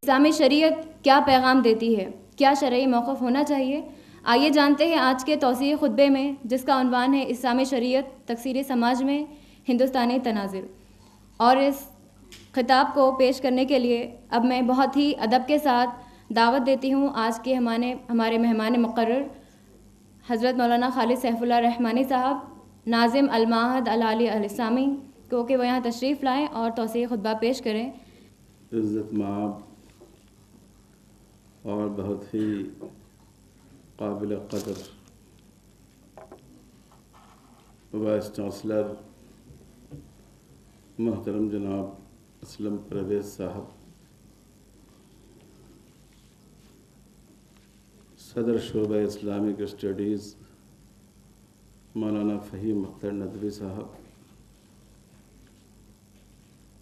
اسلامی شریعت کیا پیغام دیتی ہے؟ کیا شرعی موقف ہونا چاہیے؟ آئیے جانتے ہیں آج کے توسیعی خطبے میں، جس کا عنوان ہے اسلامی شریعت تکثیری سماج میں ہندوستانی تناظر۔ اور اس خطاب کو پیش کرنے کے لیے اب میں بہت ہی ادب کے ساتھ دعوت دیتی ہوں آج کے ہمارے مہمان مقرر حضرت مولانا خالد سیف اللہ رحمانی صاحب، ناظم المعہد العالی الاسلامی کو، کہ وہ یہاں تشریف لائیں اور توسیعی خطبہ پیش کریں۔ عزت مآب اور بہت ہی قابل قدر وائس چانسلر محترم جناب اسلم پرویز صاحب، صدر شعبہ اسلامک اسٹڈیز مولانا فہیم اختر ندوی صاحب،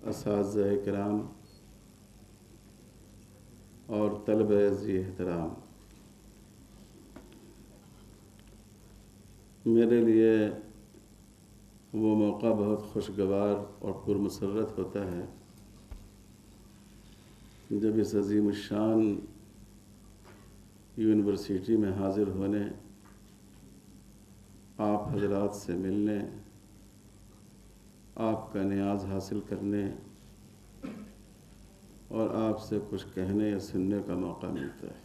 اساتذہ کرام اور طلبہ ذی احترام، میرے لیے وہ موقع بہت خوشگوار اور پرمسرت ہوتا ہے جب اس عظیم الشان یونیورسٹی میں حاضر ہونے، آپ حضرات سے ملنے، آپ کا نیاز حاصل کرنے اور آپ سے کچھ کہنے یا سننے کا موقع ملتا ہے،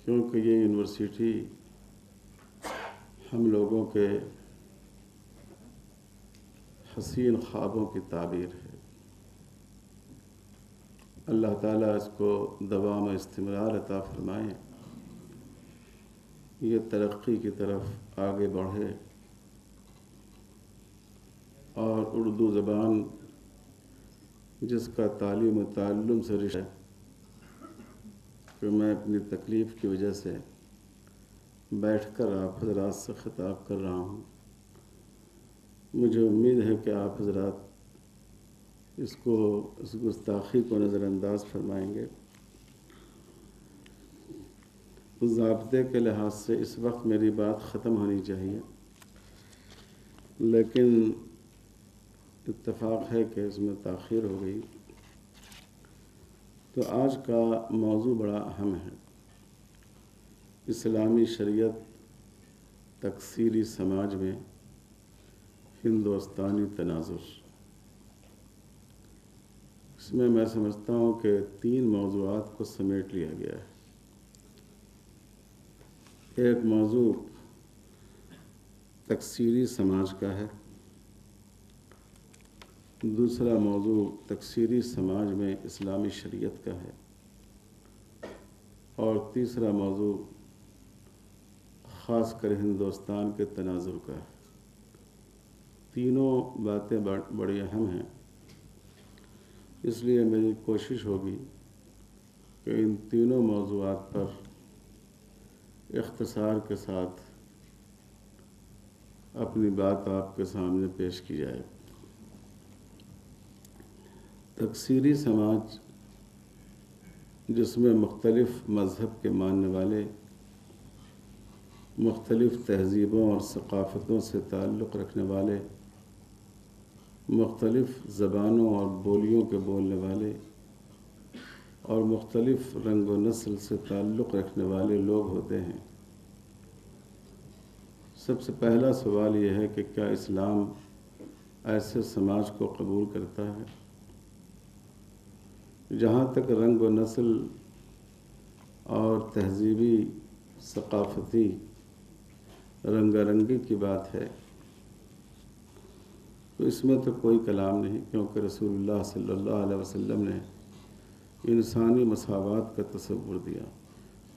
کیونکہ یہ یونیورسٹی ہم لوگوں کے حسین خوابوں کی تعبیر ہے۔ اللہ تعالیٰ اس کو دوام و استمرار عطا فرمائے، یہ ترقی کی طرف آگے بڑھے اور اردو زبان جس کا تعلیم و تعلم سے رشتہ ہے کہ میں اپنی تکلیف کی وجہ سے بیٹھ کر آپ حضرات سے خطاب کر رہا ہوں، مجھے امید ہے کہ آپ حضرات اس گستاخی کو نظر انداز فرمائیں گے۔ ضابطے کے لحاظ سے اس وقت میری بات ختم ہونی چاہیے، لیکن اتفاق ہے کہ اس میں تاخیر ہو گئی۔ تو آج کا موضوع بڑا اہم ہے، اسلامی شریعت تکثیری سماج میں ہندوستانی تناظر۔ اس میں میں سمجھتا ہوں کہ 3 موضوعات کو سمیٹ لیا گیا ہے۔ ایک موضوع تکثیری سماج کا ہے، دوسرا موضوع تکثیری سماج میں اسلامی شریعت کا ہے، اور تیسرا موضوع خاص کر ہندوستان کے تناظر کا ہے۔ تینوں باتیں بڑی اہم ہیں، اس لیے میری کوشش ہوگی کہ ان تینوں موضوعات پر اختصار کے ساتھ اپنی بات آپ کے سامنے پیش کی جائے۔ تکثیری سماج جس میں مختلف مذہب کے ماننے والے، مختلف تہذیبوں اور ثقافتوں سے تعلق رکھنے والے، مختلف زبانوں اور بولیوں کے بولنے والے اور مختلف رنگ و نسل سے تعلق رکھنے والے لوگ ہوتے ہیں۔ سب سے پہلا سوال یہ ہے کہ کیا اسلام ایسے سماج کو قبول کرتا ہے جہاں تک رنگ و نسل اور تہذیبی ثقافتی رنگا رنگی کی بات ہے، تو اس میں تو کوئی کلام نہیں، کیونکہ رسول اللہ صلی اللہ علیہ وسلم نے انسانی مساوات کا تصور دیا۔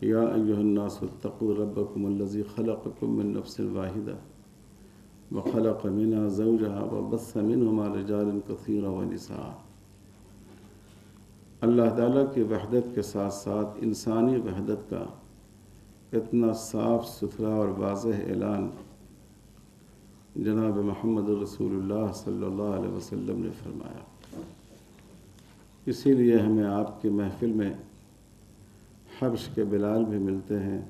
یا ایھا الناس اتقوا ربکم الذی خلقکم من نفس واحدہ وخلق منها زوجها وبث منہما رجالا کثیرا ونساء۔ اللہ تعالیٰ کی وحدت کے ساتھ ساتھ انسانی وحدت کا اتنا صاف ستھرا اور واضح اعلان جناب محمد رسول اللہ صلی اللہ علیہ وسلم نے فرمایا۔ اسی لیے ہمیں آپ کی محفل میں حبش کے بلال بھی ملتے ہیں،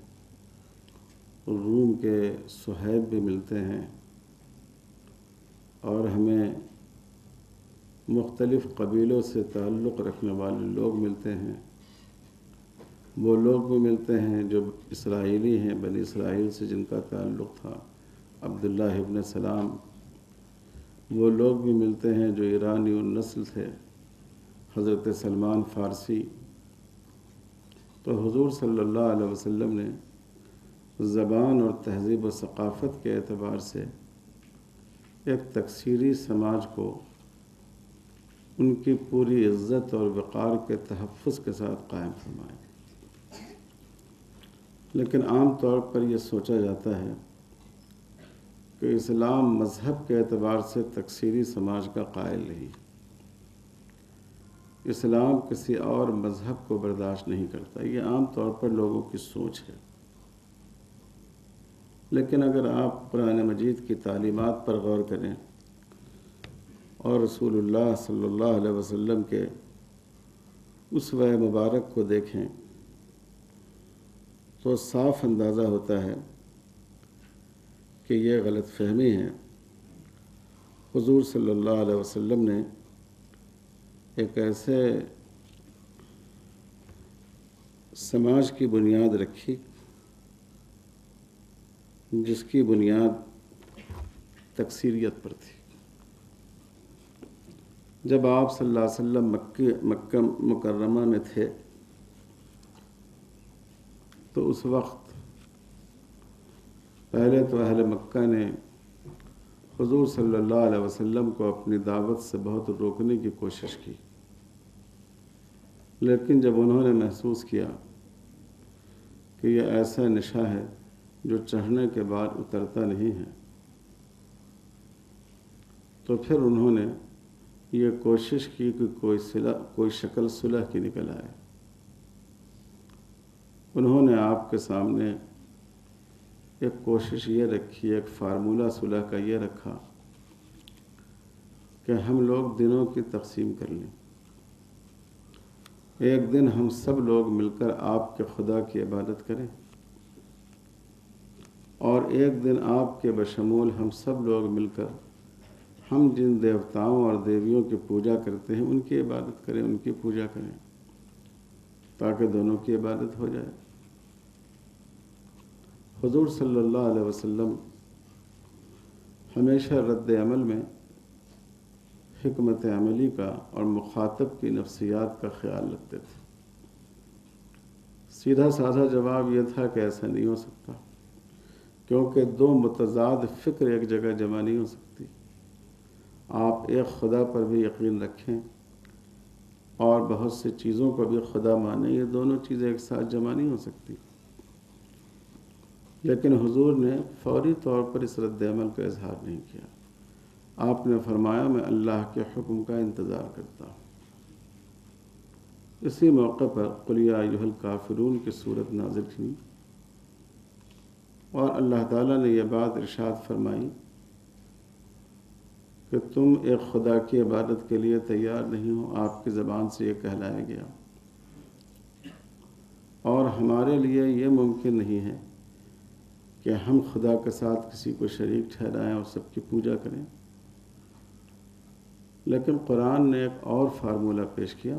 روم کے صہیب بھی ملتے ہیں، اور ہمیں مختلف قبیلوں سے تعلق رکھنے والے لوگ ملتے ہیں، وہ لوگ بھی ملتے ہیں جو اسرائیلی ہیں، بنی اسرائیل سے جن کا تعلق تھا، عبداللہ ابن سلام، وہ لوگ بھی ملتے ہیں جو ایرانی النسل تھے، حضرت سلمان فارسی۔ تو حضور صلی اللہ علیہ وسلم نے زبان اور تہذیب و ثقافت کے اعتبار سے ایک تکثیری سماج کو ان کی پوری عزت اور وقار کے تحفظ کے ساتھ قائم فرمایا۔ لیکن عام طور پر یہ سوچا جاتا ہے کہ اسلام مذہب کے اعتبار سے تکثیری سماج کا قائل نہیں، اسلام کسی اور مذہب کو برداشت نہیں کرتا، یہ عام طور پر لوگوں کی سوچ ہے۔ لیکن اگر آپ قرآن مجید کی تعلیمات پر غور کریں اور رسول اللہ صلی اللہ علیہ وسلم کے اسوہ مبارک کو دیکھیں تو صاف اندازہ ہوتا ہے کہ یہ غلط فہمی ہے۔ حضور صلی اللہ علیہ وسلم نے ایک ایسے سماج کی بنیاد رکھی جس کی بنیاد تکثیریت پر تھی۔ جب آپ صلی اللہ علیہ وسلم مکہ مکرمہ میں تھے تو اس وقت پہلے تو اہل مکہ نے حضور صلی اللہ علیہ وسلم کو اپنی دعوت سے بہت روکنے کی کوشش کی، لیکن جب انہوں نے محسوس کیا کہ یہ ایسا نشہ ہے جو چڑھنے کے بعد اترتا نہیں ہے، تو پھر انہوں نے یہ کوشش کی کہ کوئی شکل صلح کی نکل آئے۔ انہوں نے آپ کے سامنے ایک کوشش یہ رکھی، ایک فارمولہ صلح کا یہ رکھا کہ ہم لوگ دنوں کی تقسیم کر لیں، ایک دن ہم سب لوگ مل کر آپ کے خدا کی عبادت کریں، اور ایک دن آپ کے بشمول ہم سب لوگ مل کر ہم جن دیوتاؤں اور دیویوں کی پوجا کرتے ہیں ان کی عبادت کریں، ان کی پوجا کریں، تاکہ دونوں کی عبادت ہو جائے۔ حضور صلی اللہ علیہ وسلم ہمیشہ رد عمل میں حکمت عملی کا اور مخاطب کی نفسیات کا خیال رکھتے تھے۔ سیدھا سادہ جواب یہ تھا کہ ایسا نہیں ہو سکتا، کیونکہ دو متضاد فکر ایک جگہ جمع نہیں ہو سکتی۔ آپ ایک خدا پر بھی یقین رکھیں اور بہت سی چیزوں کو بھی خدا مانیں، یہ دونوں چیزیں ایک ساتھ جمع نہیں ہو سکتی۔ لیکن حضور نے فوری طور پر اس رد عمل کا اظہار نہیں کیا۔ آپ نے فرمایا میں اللہ کے حکم کا انتظار کرتا ہوں۔ اسی موقع پر قل یا ایھا الکافرون کی صورت نازل ہوئی اور اللہ تعالیٰ نے یہ بات ارشاد فرمائی کہ تم ایک خدا کی عبادت کے لیے تیار نہیں ہو، آپ کی زبان سے یہ کہلایا گیا، اور ہمارے لیے یہ ممکن نہیں ہے کہ ہم خدا کے ساتھ کسی کو شریک ٹھہرائیں اور سب کی پوجا کریں۔ لیکن قرآن نے ایک اور فارمولہ پیش کیا،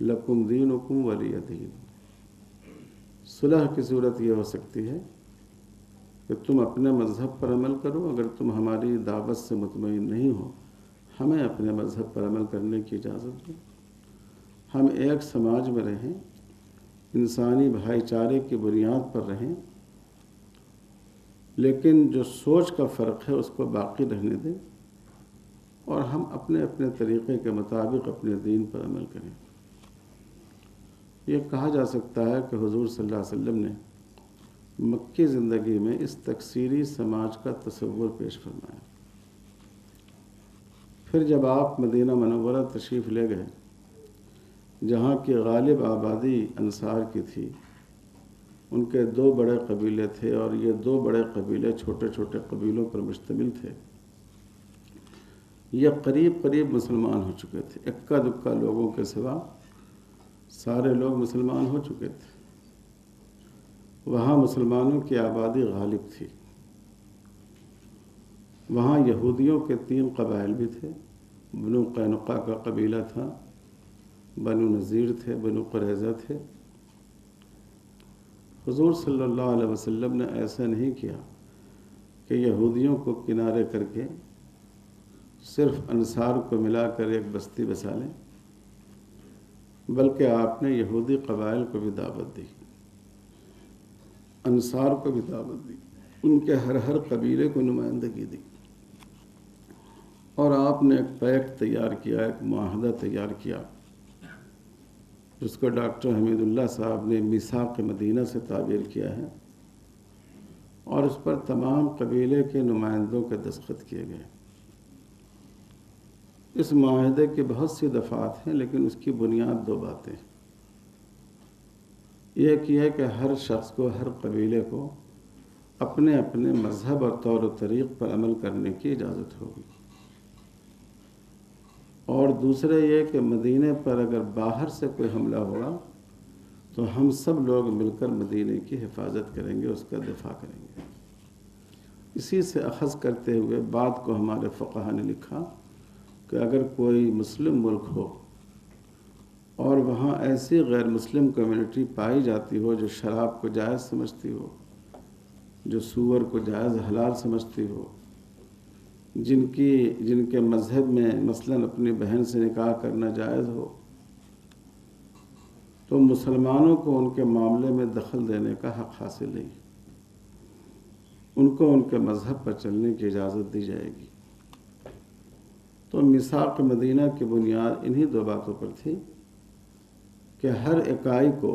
لکم دینکم ولی دین۔ صلح کی صورت یہ ہو سکتی ہے کہ تم اپنے مذہب پر عمل کرو، اگر تم ہماری دعوت سے مطمئن نہیں ہو ہمیں اپنے مذہب پر عمل کرنے کی اجازت دو، ہم ایک سماج میں رہیں، انسانی بھائی چارے کی بنیاد پر رہیں، لیکن جو سوچ کا فرق ہے اس کو باقی رہنے دیں اور ہم اپنے اپنے طریقے کے مطابق اپنے دین پر عمل کریں۔ یہ کہا جا سکتا ہے کہ حضور صلی اللہ علیہ وسلم نے مکی زندگی میں اس تکثیری سماج کا تصور پیش فرمایا۔ پھر جب آپ مدینہ منورہ تشریف لے گئے، جہاں کی غالب آبادی انصار کی تھی، ان کے 2 بڑے قبیلے تھے اور یہ 2 بڑے قبیلے چھوٹے چھوٹے قبیلوں پر مشتمل تھے، یہ قریب قریب مسلمان ہو چکے تھے، اکا دکا لوگوں کے سوا سارے لوگ مسلمان ہو چکے تھے۔ وہاں مسلمانوں کی آبادی غالب تھی، وہاں یہودیوں کے 3 قبائل بھی تھے بنو قینقاع کا قبیلہ تھا، بنو نذیر تھے، بنو قریظہ تھے۔ حضور صلی اللہ علیہ وسلم نے ایسا نہیں کیا کہ یہودیوں کو کنارے کر کے صرف انصار کو ملا کر ایک بستی بسا لیں، بلکہ آپ نے یہودی قبائل کو بھی دعوت دی، انصار کو بھی دعوت دی، ان کے ہر قبیلے کو نمائندگی دی، اور آپ نے ایک پیکٹ تیار کیا، ایک معاہدہ تیار کیا، جس کو ڈاکٹر حمید اللہ صاحب نے میثاق مدینہ سے تعبیر کیا ہے، اور اس پر تمام قبیلے کے نمائندوں کے دستخط کیے گئے۔ اس معاہدے کی بہت سی دفعات ہیں، لیکن اس کی بنیاد دو باتیں ہیں۔ ایک یہ ہے کہ ہر شخص کو، ہر قبیلے کو اپنے اپنے مذہب اور طور و طریق پر عمل کرنے کی اجازت ہوگی، اور دوسرا یہ کہ مدینے پر اگر باہر سے کوئی حملہ ہوگا تو ہم سب لوگ مل کر مدینے کی حفاظت کریں گے، اس کا دفاع کریں گے۔ اسی سے اخذ کرتے ہوئے بات کو ہمارے فقہا نے لکھا کہ اگر کوئی مسلم ملک ہو اور وہاں ایسی غیر مسلم کمیونٹی پائی جاتی ہو جو شراب کو جائز سمجھتی ہو، جو سور کو جائز حلال سمجھتی ہو، جن کے مذہب میں مثلاً اپنی بہن سے نکاح کرنا جائز ہو، تو مسلمانوں کو ان کے معاملے میں دخل دینے کا حق حاصل نہیں، ان کو ان کے مذہب پر چلنے کی اجازت دی جائے گی۔ تو میثاق مدینہ کی بنیاد انہی دو باتوں پر تھی کہ ہر اکائی کو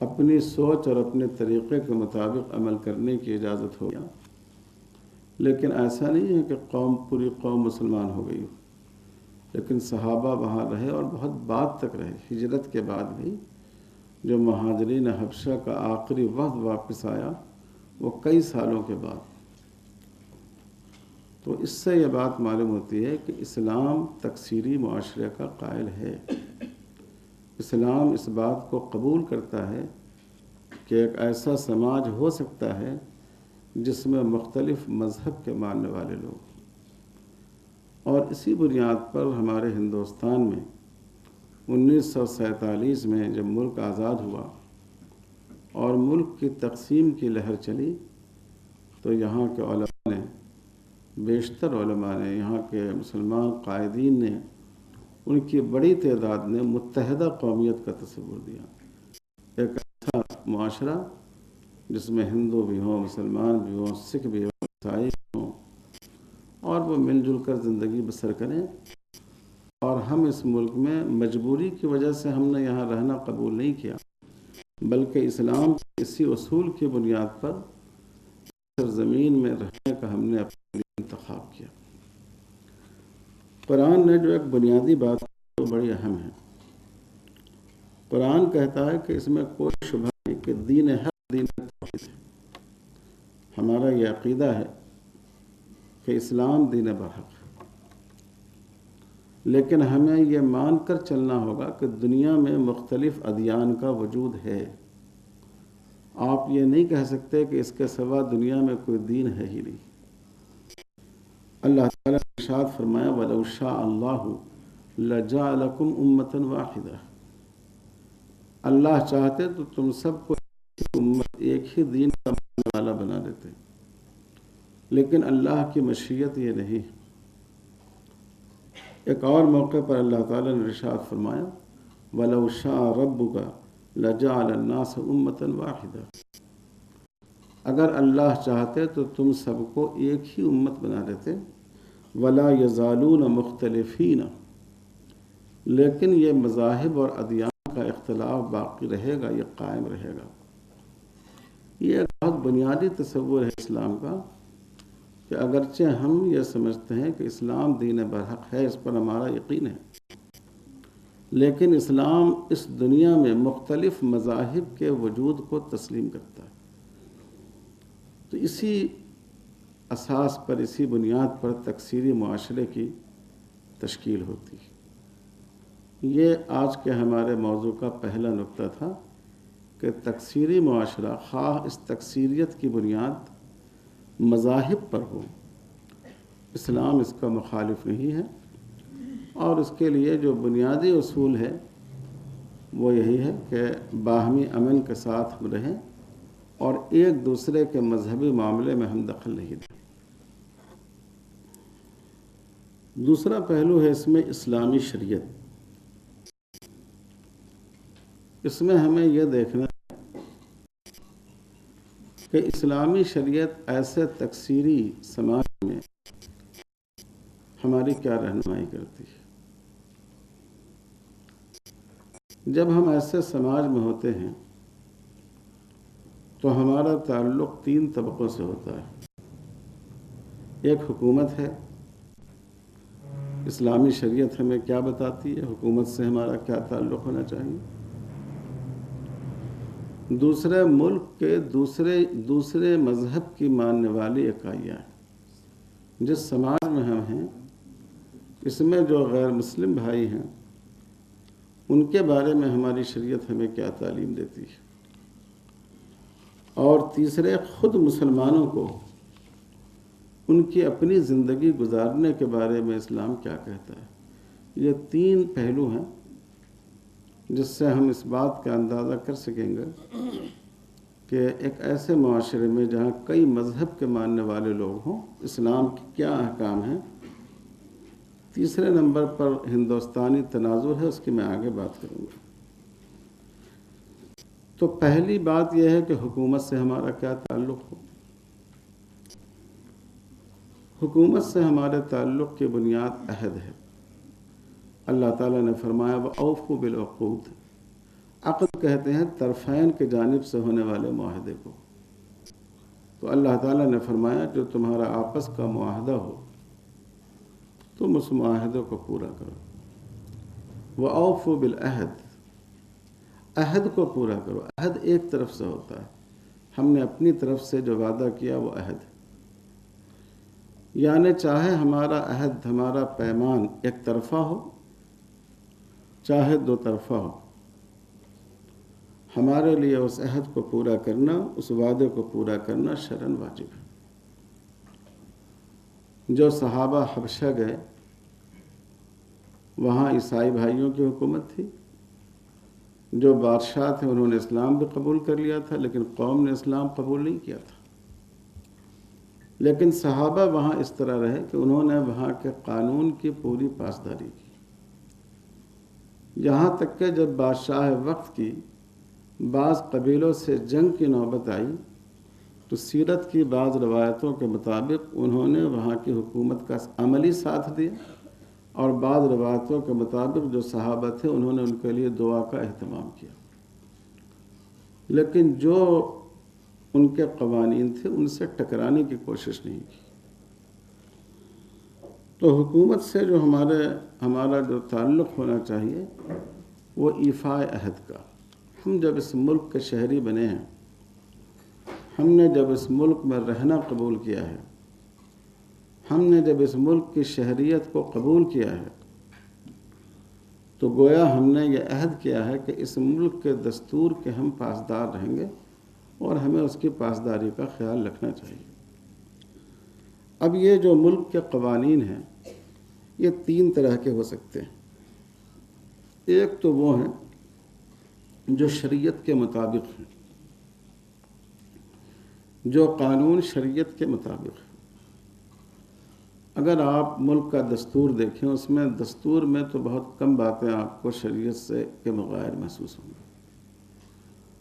اپنی سوچ اور اپنے طریقے کے مطابق عمل کرنے کی اجازت ہو گیا، لیکن ایسا نہیں ہے کہ پوری قوم مسلمان ہو گئی، لیکن صحابہ وہاں رہے اور بہت بعد تک رہے۔ ہجرت کے بعد بھی جو مہاجرین حبشہ کا آخری وفد واپس آیا وہ کئی سالوں کے بعد۔ تو اس سے یہ بات معلوم ہوتی ہے کہ اسلام تکثیری معاشرے کا قائل ہے۔ اسلام اس بات کو قبول کرتا ہے کہ ایک ایسا سماج ہو سکتا ہے جس میں مختلف مذہب کے ماننے والے لوگ، اور اسی بنیاد پر ہمارے ہندوستان میں 1947 میں جب ملک آزاد ہوا اور ملک کی تقسیم کی لہر چلی، تو یہاں کے علماء نے، بیشتر علماء نے، یہاں کے مسلمان قائدین نے، ان کی بڑی تعداد نے متحدہ قومیت کا تصور دیا، ایک ایسا معاشرہ جس میں ہندو بھی ہوں، مسلمان بھی ہوں، سکھ بھی ہوں، عیسائی بھی ہوں، اور وہ مل جل کر زندگی بسر کریں۔ اور ہم اس ملک میں مجبوری کی وجہ سے ہم نے یہاں رہنا قبول نہیں کیا، بلکہ اسلام کے اسی اصول کی بنیاد پر زمین میں رہنے کا ہم نے اپنے لیے انتخاب کیا۔ قرآن نے جو ایک بنیادی بات وہ بڑی اہم ہے۔ قرآن کہتا ہے کہ اس میں کوئی شبہ نہیں کہ دین حق دین توحید ہے۔ ہمارا یہ عقیدہ ہے کہ اسلام دین برحق ہے، لیکن ہمیں یہ مان کر چلنا ہوگا کہ دنیا میں مختلف ادیان کا وجود ہے۔ آپ یہ نہیں کہہ سکتے کہ اس کے سوا دنیا میں کوئی دین ہے ہی نہیں۔ اللہ تعالیٰ نے ارشاد فرمایا وَلَوْ شَاءَ اللَّهُ لَجَعَلَكُمْ أُمَّةً وَاحِدَةً، اللہ چاہتے تو تم سب کو امت، ایک ہی دین کا ماننے والا بنا دیتے، لیکن اللہ کی مشیت یہ نہیں۔ ایک اور موقع پر اللہ تعالیٰ نے ارشاد فرمایا وَلَوْ شَاءَ رَبُّكَ لَجَعَلَ النَّاسَ أُمَّةً وَاحِدَةً، اگر اللہ چاہتے تو تم سب کو ایک ہی امت بنا دیتے، وَلَا يَزَالُونَ مُخْتَلِفِينَ، لیکن یہ مذاہب اور ادیان کا اختلاف باقی رہے گا، یہ قائم رہے گا۔ یہ ایک بہت بنیادی تصور ہے اسلام کا کہ اگرچہ ہم یہ سمجھتے ہیں کہ اسلام دین برحق ہے، اس پر ہمارا یقین ہے، لیکن اسلام اس دنیا میں مختلف مذاہب کے وجود کو تسلیم کرتا ہے۔ تو اسی اساس پر، اسی بنیاد پر تکثیری معاشرے کی تشکیل ہوتی ہے۔ یہ آج کے ہمارے موضوع کا پہلا نقطہ تھا کہ تکثیری معاشرہ، خواہ اس تکثیریت کی بنیاد مذاہب پر ہو، اسلام اس کا مخالف نہیں ہے، اور اس کے لیے جو بنیادی اصول ہے وہ یہی ہے کہ باہمی امن کے ساتھ ہم رہیں اور ایک دوسرے کے مذہبی معاملے میں ہم دخل نہیں دیں۔ دوسرا پہلو ہے اس میں اسلامی شریعت۔ اس میں ہمیں یہ دیکھنا ہے کہ اسلامی شریعت ایسے تکثیری سماج میں ہماری کیا رہنمائی کرتی ہے۔ جب ہم ایسے سماج میں ہوتے ہیں تو ہمارا تعلق 3 طبقوں سے ہوتا ہے۔ ایک حکومت ہے، اسلامی شریعت ہمیں کیا بتاتی ہے، حکومت سے ہمارا کیا تعلق ہونا چاہیے۔ دوسرے ملک کے دوسرے مذہب کی ماننے والی اکائیاں ہیں۔ جس سماج میں ہم ہیں اس میں جو غیر مسلم بھائی ہیں ان کے بارے میں ہماری شریعت ہمیں کیا تعلیم دیتی ہے۔ اور تیسرے خود مسلمانوں کو ان کی اپنی زندگی گزارنے کے بارے میں اسلام کیا کہتا ہے۔ یہ 3 پہلو ہیں جس سے ہم اس بات کا اندازہ کر سکیں گے کہ ایک ایسے معاشرے میں جہاں کئی مذہب کے ماننے والے لوگ ہوں اسلام کے کیا احکام ہیں۔ تیسرے نمبر پر ہندوستانی تناظر ہے، اس کی میں آگے بات کروں گا۔ تو پہلی بات یہ ہے کہ حکومت سے ہمارا کیا تعلق ہو۔ حکومت سے ہمارے تعلق کی بنیاد عہد ہے۔ اللہ تعالیٰ نے فرمایا وَأَوْفُوا بِالْعُقُودِ، عقد کہتے ہیں طرفین کی جانب سے ہونے والے معاہدے کو۔ تو اللہ تعالیٰ نے فرمایا جو تمہارا آپس کا معاہدہ ہو تم اس معاہدے کو پورا کرو۔ وَأَوْفُوا بِالْعَهْدِ، عہد کو پورا کرو۔ عہد ایک طرف سے ہوتا ہے، ہم نے اپنی طرف سے جو وعدہ کیا وہ عہد ہے۔ یعنی چاہے ہمارا عہد، ہمارا پیمان ایک طرفہ ہو چاہے 2 طرفہ ہو، ہمارے لیے اس عہد کو پورا کرنا، اس وعدے کو پورا کرنا شرعاً واجب ہے۔ جو صحابہ حبشہ گئے وہاں عیسائی بھائیوں کی حکومت تھی، جو بادشاہ تھے انہوں نے اسلام بھی قبول کر لیا تھا لیکن قوم نے اسلام قبول نہیں کیا تھا۔ لیکن صحابہ وہاں اس طرح رہے کہ انہوں نے وہاں کے قانون کی پوری پاسداری کی، یہاں تک کہ جب بادشاہ وقت کی بعض قبیلوں سے جنگ کی نوبت آئی تو سیرت کی بعض روایتوں کے مطابق انہوں نے وہاں کی حکومت کا عملی ساتھ دیا، اور بعض روایتوں کے مطابق جو صحابہ تھے انہوں نے ان کے لیے دعا کا اہتمام کیا، لیکن جو ان کے قوانین تھے ان سے ٹکرانے کی کوشش نہیں کی۔ تو حکومت سے جو ہمارا جو تعلق ہونا چاہیے وہ ایفاء عہد کا۔ ہم جب اس ملک کے شہری بنے ہیں، ہم نے جب اس ملک میں رہنا قبول کیا ہے، ہم نے جب اس ملک کی شہریت کو قبول کیا ہے تو گویا ہم نے یہ عہد کیا ہے کہ اس ملک کے دستور کے ہم پاسدار رہیں گے اور ہمیں اس کی پاسداری کا خیال رکھنا چاہیے۔ اب یہ جو ملک کے قوانین ہیں یہ 3 طرح کے ہو سکتے ہیں۔ ایک تو وہ ہیں جو شریعت کے مطابق ہیں، جو قانون شریعت کے مطابق ہے۔ اگر آپ ملک کا دستور دیکھیں اس میں دستور میں تو بہت کم باتیں آپ کو شریعت سے کے مغائر محسوس ہوں گی،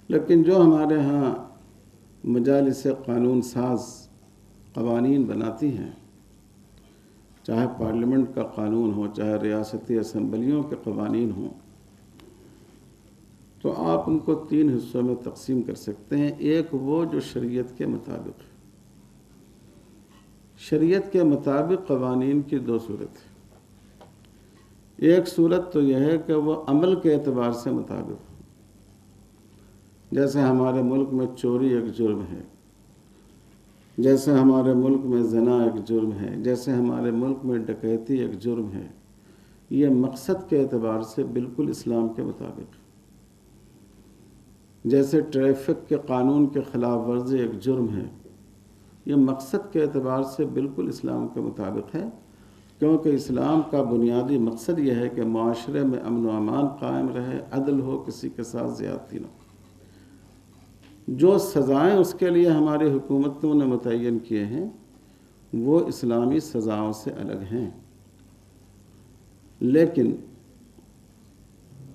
لیکن جو ہمارے ہاں مجالس قانون ساز قوانین بناتی ہیں، چاہے پارلیمنٹ کا قانون ہو چاہے ریاستی اسمبلیوں کے قوانین ہوں، تو آپ ان کو 3 حصوں میں تقسیم کر سکتے ہیں۔ ایک وہ جو شریعت کے مطابق ہے۔ شریعت کے مطابق قوانین کی 2 صورت ہیں۔ ایک صورت تو یہ ہے کہ وہ عمل کے اعتبار سے مطابق ہو، جیسے ہمارے ملک میں چوری ایک جرم ہے، جیسے ہمارے ملک میں زنا ایک جرم ہے، جیسے ہمارے ملک میں ڈکیتی ایک جرم ہے، یہ مقصد کے اعتبار سے بالکل اسلام کے مطابق ہے۔ جیسے ٹریفک کے قانون کے خلاف ورزی ایک جرم ہے، یہ مقصد کے اعتبار سے بالکل اسلام کے مطابق ہے، کیونکہ اسلام کا بنیادی مقصد یہ ہے کہ معاشرے میں امن و امان قائم رہے، عدل ہو، کسی کے ساتھ زیادتی نہ ہو۔ جو سزائیں اس کے لیے ہماری حکومتوں نے متعین کیے ہیں وہ اسلامی سزاؤں سے الگ ہیں، لیکن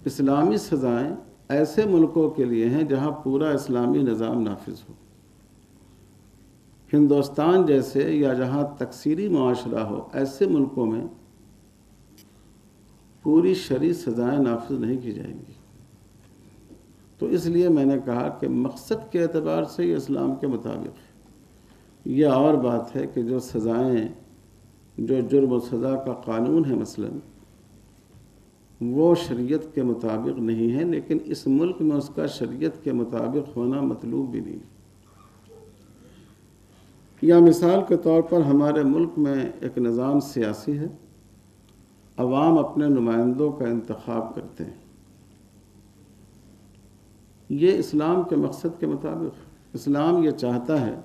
اسلامی سزائیں ایسے ملکوں کے لیے ہیں جہاں پورا اسلامی نظام نافذ ہو۔ ہندوستان جیسے یا جہاں تکثیری معاشرہ ہو، ایسے ملکوں میں پوری شرعی سزائیں نافذ نہیں کی جائیں گی۔ تو اس لیے میں نے کہا کہ مقصد کے اعتبار سے یہ اسلام کے مطابق ہے۔ یہ اور بات ہے کہ جو سزائیں، جو جرم و سزا کا قانون ہے مثلا، وہ شریعت کے مطابق نہیں ہے، لیکن اس ملک میں اس کا شریعت کے مطابق ہونا مطلوب بھی نہیں۔ یا مثال کے طور پر ہمارے ملک میں ایک نظام سیاسی ہے، عوام اپنے نمائندوں کا انتخاب کرتے ہیں۔ یہ اسلام کے مقصد کے مطابق ہے۔ اسلام یہ چاہتا ہے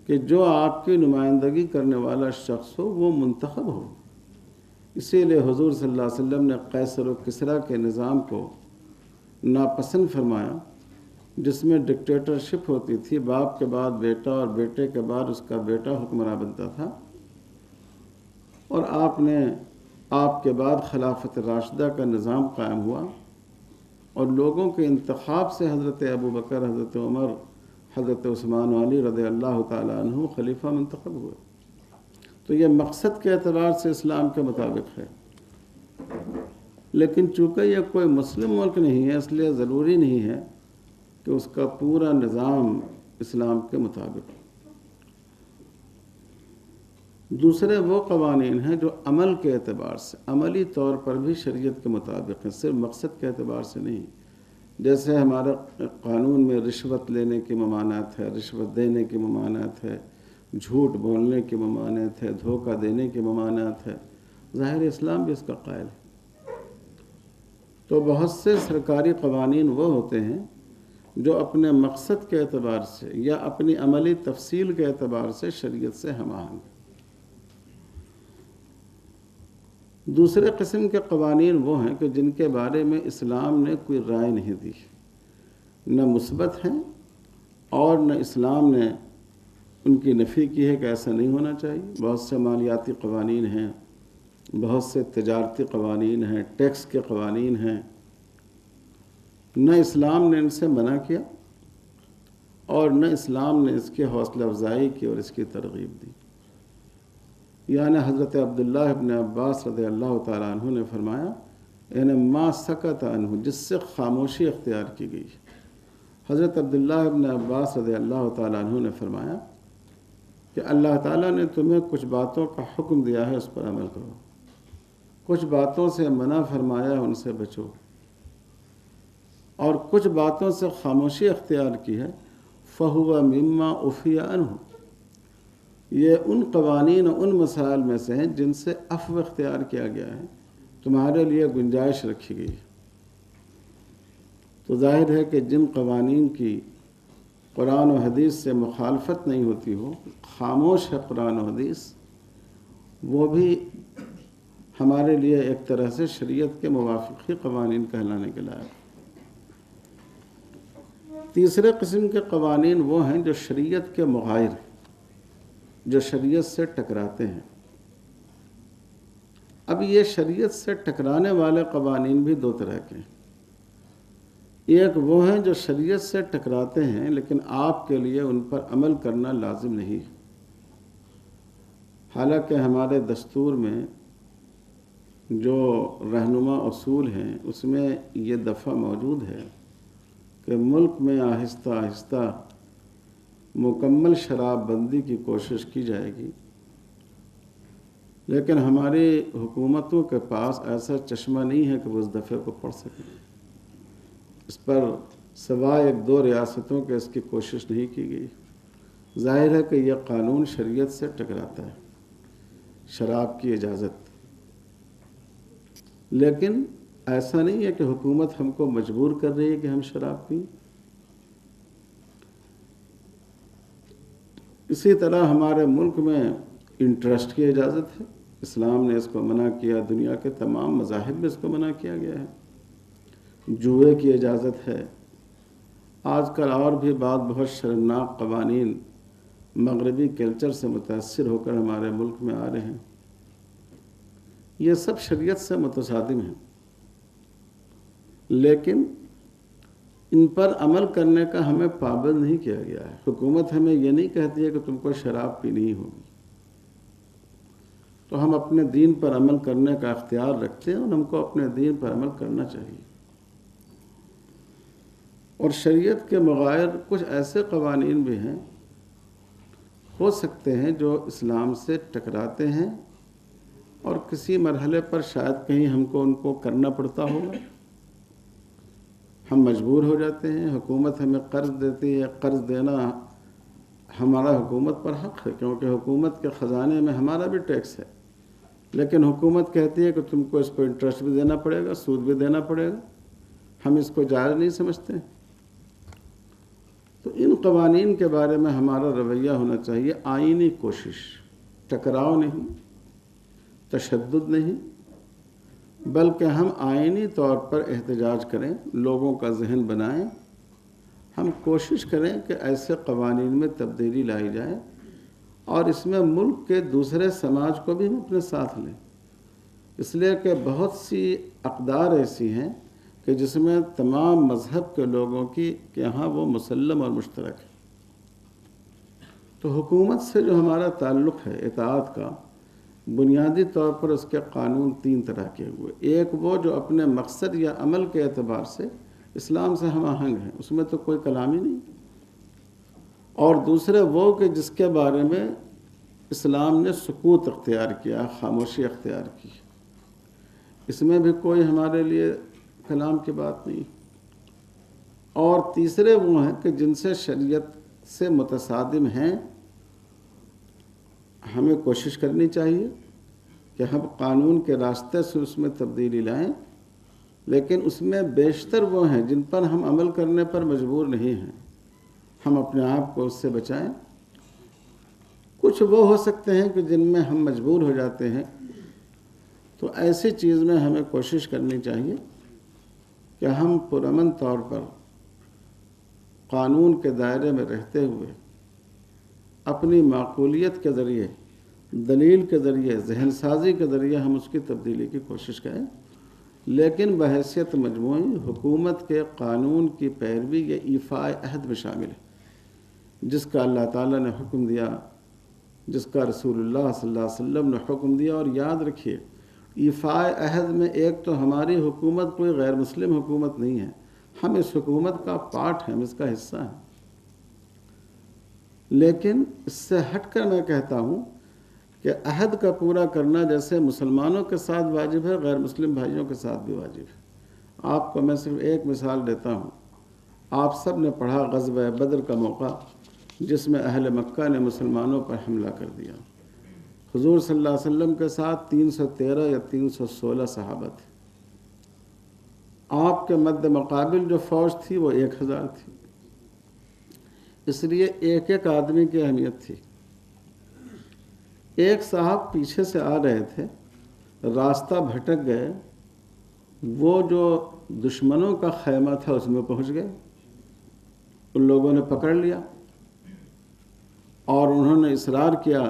کہ جو آپ کی نمائندگی کرنے والا شخص ہو وہ منتخب ہو۔ اسی لیے حضور صلی اللہ علیہ وسلم نے قیصر و کسریٰ کے نظام کو ناپسند فرمایا، جس میں ڈکٹیٹرشپ ہوتی تھی، باپ کے بعد بیٹا اور بیٹے کے بعد اس کا بیٹا حکمراں بنتا تھا، اور آپ کے بعد خلافت راشدہ کا نظام قائم ہوا، اور لوگوں کے انتخاب سے حضرت ابوبکر، حضرت عمر، حضرت عثمان علی رضی اللہ تعالیٰ عنہ خلیفہ منتخب ہوئے۔ تو یہ مقصد کے اعتبار سے اسلام کے مطابق ہے، لیکن چونکہ یہ کوئی مسلم ملک نہیں ہے، اس لیے ضروری نہیں ہے کہ اس کا پورا نظام اسلام کے مطابق ہو۔ دوسرے وہ قوانین ہیں جو عمل کے اعتبار سے، عملی طور پر بھی شریعت کے مطابق ہیں، صرف مقصد کے اعتبار سے نہیں۔ جیسے ہمارے قانون میں رشوت لینے کی ممانعت ہے، رشوت دینے کی ممانعت ہے، جھوٹ بولنے کی ممانعت ہے، دھوکہ دینے کی ممانعت ہے، ظاہر اسلام بھی اس کا قائل ہے۔ تو بہت سے سرکاری قوانین وہ ہوتے ہیں جو اپنے مقصد کے اعتبار سے یا اپنی عملی تفصیل کے اعتبار سے شریعت سے ہم آہنگ ہیں۔ دوسرے قسم کے قوانین وہ ہیں کہ جن کے بارے میں اسلام نے کوئی رائے نہیں دی، نہ مثبت ہیں اور نہ اسلام نے ان کی نفی کی ہے کہ ایسا نہیں ہونا چاہیے۔ بہت سے مالیاتی قوانین ہیں، بہت سے تجارتی قوانین ہیں، ٹیکس کے قوانین ہیں، نہ اسلام نے ان سے منع کیا اور نہ اسلام نے اس کی حوصلہ افزائی کی اور اس کی ترغیب دی۔ یعنی حضرت عبداللہ ابن عباس رضی اللہ تعالیٰ عنہ نے فرمایا، یعنی ما سکت عنہ، جس سے خاموشی اختیار کی گئی۔ حضرت عبداللہ ابن عباس رضی اللہ تعالیٰ عنہ نے فرمایا کہ اللہ تعالیٰ نے تمہیں کچھ باتوں کا حکم دیا ہے، اس پر عمل کرو، کچھ باتوں سے منع فرمایا، ان سے بچو، اور کچھ باتوں سے خاموشی اختیار کی ہے، فَهُوَ مِمَّا عُفِيَ عَنْهُ، یہ ان قوانین اور ان مسائل میں سے ہیں جن سے عفو اختیار کیا گیا ہے، تمہارے لیے گنجائش رکھی گئی ہے۔ تو ظاہر ہے کہ جن قوانین کی قرآن و حدیث سے مخالفت نہیں ہوتی ہو، خاموش ہے قرآن و حدیث، وہ بھی ہمارے لیے ایک طرح سے شریعت کے موافق ہی قوانین کہلانے کے لائق۔ تیسرے قسم کے قوانین وہ ہیں جو شریعت کے مغائر ہیں، جو شریعت سے ٹکراتے ہیں۔ اب یہ شریعت سے ٹکرانے والے قوانین بھی دو طرح کے ہیں۔ ایک وہ ہیں جو شریعت سے ٹکراتے ہیں لیکن آپ کے لیے ان پر عمل کرنا لازم نہیں ہے۔ حالانکہ ہمارے دستور میں جو رہنما اصول ہیں اس میں یہ دفعہ موجود ہے کہ ملک میں آہستہ آہستہ مکمل شراب بندی کی کوشش کی جائے گی، لیکن ہماری حکومتوں کے پاس ایسا چشمہ نہیں ہے کہ وہ اس دفعے کو پڑھ سکیں۔ اس پر سوائے ایک دو ریاستوں کے اس کی کوشش نہیں کی گئی۔ ظاہر ہے کہ یہ قانون شریعت سے ٹکراتا ہے، شراب کی اجازت۔ لیکن ایسا نہیں ہے کہ حکومت ہم کو مجبور کر رہی ہے کہ ہم شراب پئیں۔ اسی طرح ہمارے ملک میں انٹرسٹ کی اجازت ہے، اسلام نے اس کو منع کیا، دنیا کے تمام مذاہب میں اس کو منع کیا گیا ہے۔ جوئے کی اجازت ہے۔ آج کل اور بھی بہت شرمناک قوانین مغربی کلچر سے متاثر ہو کر ہمارے ملک میں آ رہے ہیں۔ یہ سب شریعت سے متصادم ہیں، لیکن ان پر عمل کرنے کا ہمیں پابند نہیں کیا گیا ہے۔ حکومت ہمیں یہ نہیں کہتی ہے کہ تم کو شراب پینی ہی ہوگی، تو ہم اپنے دین پر عمل کرنے کا اختیار رکھتے ہیں اور ہم کو اپنے دین پر عمل کرنا چاہیے۔ اور شریعت کے مغائر کچھ ایسے قوانین بھی ہیں، ہو سکتے ہیں جو اسلام سے ٹکراتے ہیں اور کسی مرحلے پر شاید کہیں ہم کو ان کو کرنا پڑتا ہوگا، ہم مجبور ہو جاتے ہیں۔ حکومت ہمیں قرض دیتی ہے، قرض دینا ہمارا حکومت پر حق ہے، کیونکہ حکومت کے خزانے میں ہمارا بھی ٹیکس ہے، لیکن حکومت کہتی ہے کہ تم کو اس کو انٹرسٹ بھی دینا پڑے گا، سود بھی دینا پڑے گا۔ ہم اس کو جائز نہیں سمجھتے۔ تو ان قوانین کے بارے میں ہمارا رویہ ہونا چاہیے آئینی کوشش، ٹکراؤ نہیں، تشدد نہیں، بلکہ ہم آئینی طور پر احتجاج کریں، لوگوں کا ذہن بنائیں، ہم کوشش کریں کہ ایسے قوانین میں تبدیلی لائی جائے اور اس میں ملک کے دوسرے سماج کو بھی ہم اپنے ساتھ لیں، اس لیے کہ بہت سی اقدار ایسی ہیں کہ جس میں تمام مذہب کے لوگوں کی کہ یہاں وہ مسلم اور مشترک ہے۔ تو حکومت سے جو ہمارا تعلق ہے اطاعت کا، بنیادی طور پر اس کے قانون تین طرح کے ہوئے۔ ایک وہ جو اپنے مقصد یا عمل کے اعتبار سے اسلام سے ہم آہنگ ہیں، اس میں تو کوئی کلام ہی نہیں، اور دوسرے وہ کہ جس کے بارے میں اسلام نے سکوت اختیار کیا، خاموشی اختیار کی، اس میں بھی کوئی ہمارے لیے کلام کی بات نہیں۔ اور تیسرے وہ ہیں کہ جن سے شریعت سے متصادم ہیں، ہمیں کوشش کرنی چاہیے کہ ہم قانون کے راستے سے اس میں تبدیلی لائیں، لیکن اس میں بیشتر وہ ہیں جن پر ہم عمل کرنے پر مجبور نہیں ہیں، ہم اپنے آپ کو اس سے بچائیں۔ کچھ وہ ہو سکتے ہیں کہ جن میں ہم مجبور ہو جاتے ہیں، تو ایسی چیز میں ہمیں کوشش کرنی چاہیے کہ ہم پرامن طور پر قانون کے دائرے میں رہتے ہوئے اپنی معقولیت کے ذریعے، دلیل کے ذریعے، ذہن سازی کے ذریعے ہم اس کی تبدیلی کی کوشش کریں، لیکن بحیثیت مجموعی حکومت کے قانون کی پیروی یہ ایفاء عہد میں شامل ہے، جس کا اللہ تعالیٰ نے حکم دیا، جس کا رسول اللہ صلی اللہ علیہ وسلم نے حکم دیا۔ اور یاد رکھیے، ایفاء عہد میں ایک تو ہماری حکومت کوئی غیر مسلم حکومت نہیں ہے، ہم اس حکومت کا پارٹ ہیں، ہم اس کا حصہ ہیں، لیکن اس سے ہٹ کر میں کہتا ہوں کہ عہد کا پورا کرنا جیسے مسلمانوں کے ساتھ واجب ہے، غیر مسلم بھائیوں کے ساتھ بھی واجب ہے۔ آپ کو میں صرف ایک مثال دیتا ہوں، آپ سب نے پڑھا غزوہ بدر کا موقع جس میں اہل مکہ نے مسلمانوں پر حملہ کر دیا۔ حضور صلی اللہ علیہ وسلم کے ساتھ 313 یا 316 صحابہ تھے، آپ کے مد مقابل جو فوج تھی وہ 1000 تھی، اس لیے ایک ایک آدمی کی اہمیت تھی۔ ایک صاحب پیچھے سے آ رہے تھے، راستہ بھٹک گئے، وہ جو دشمنوں کا خیمہ تھا اس میں پہنچ گئے، ان لوگوں نے پکڑ لیا اور انہوں نے اصرار کیا،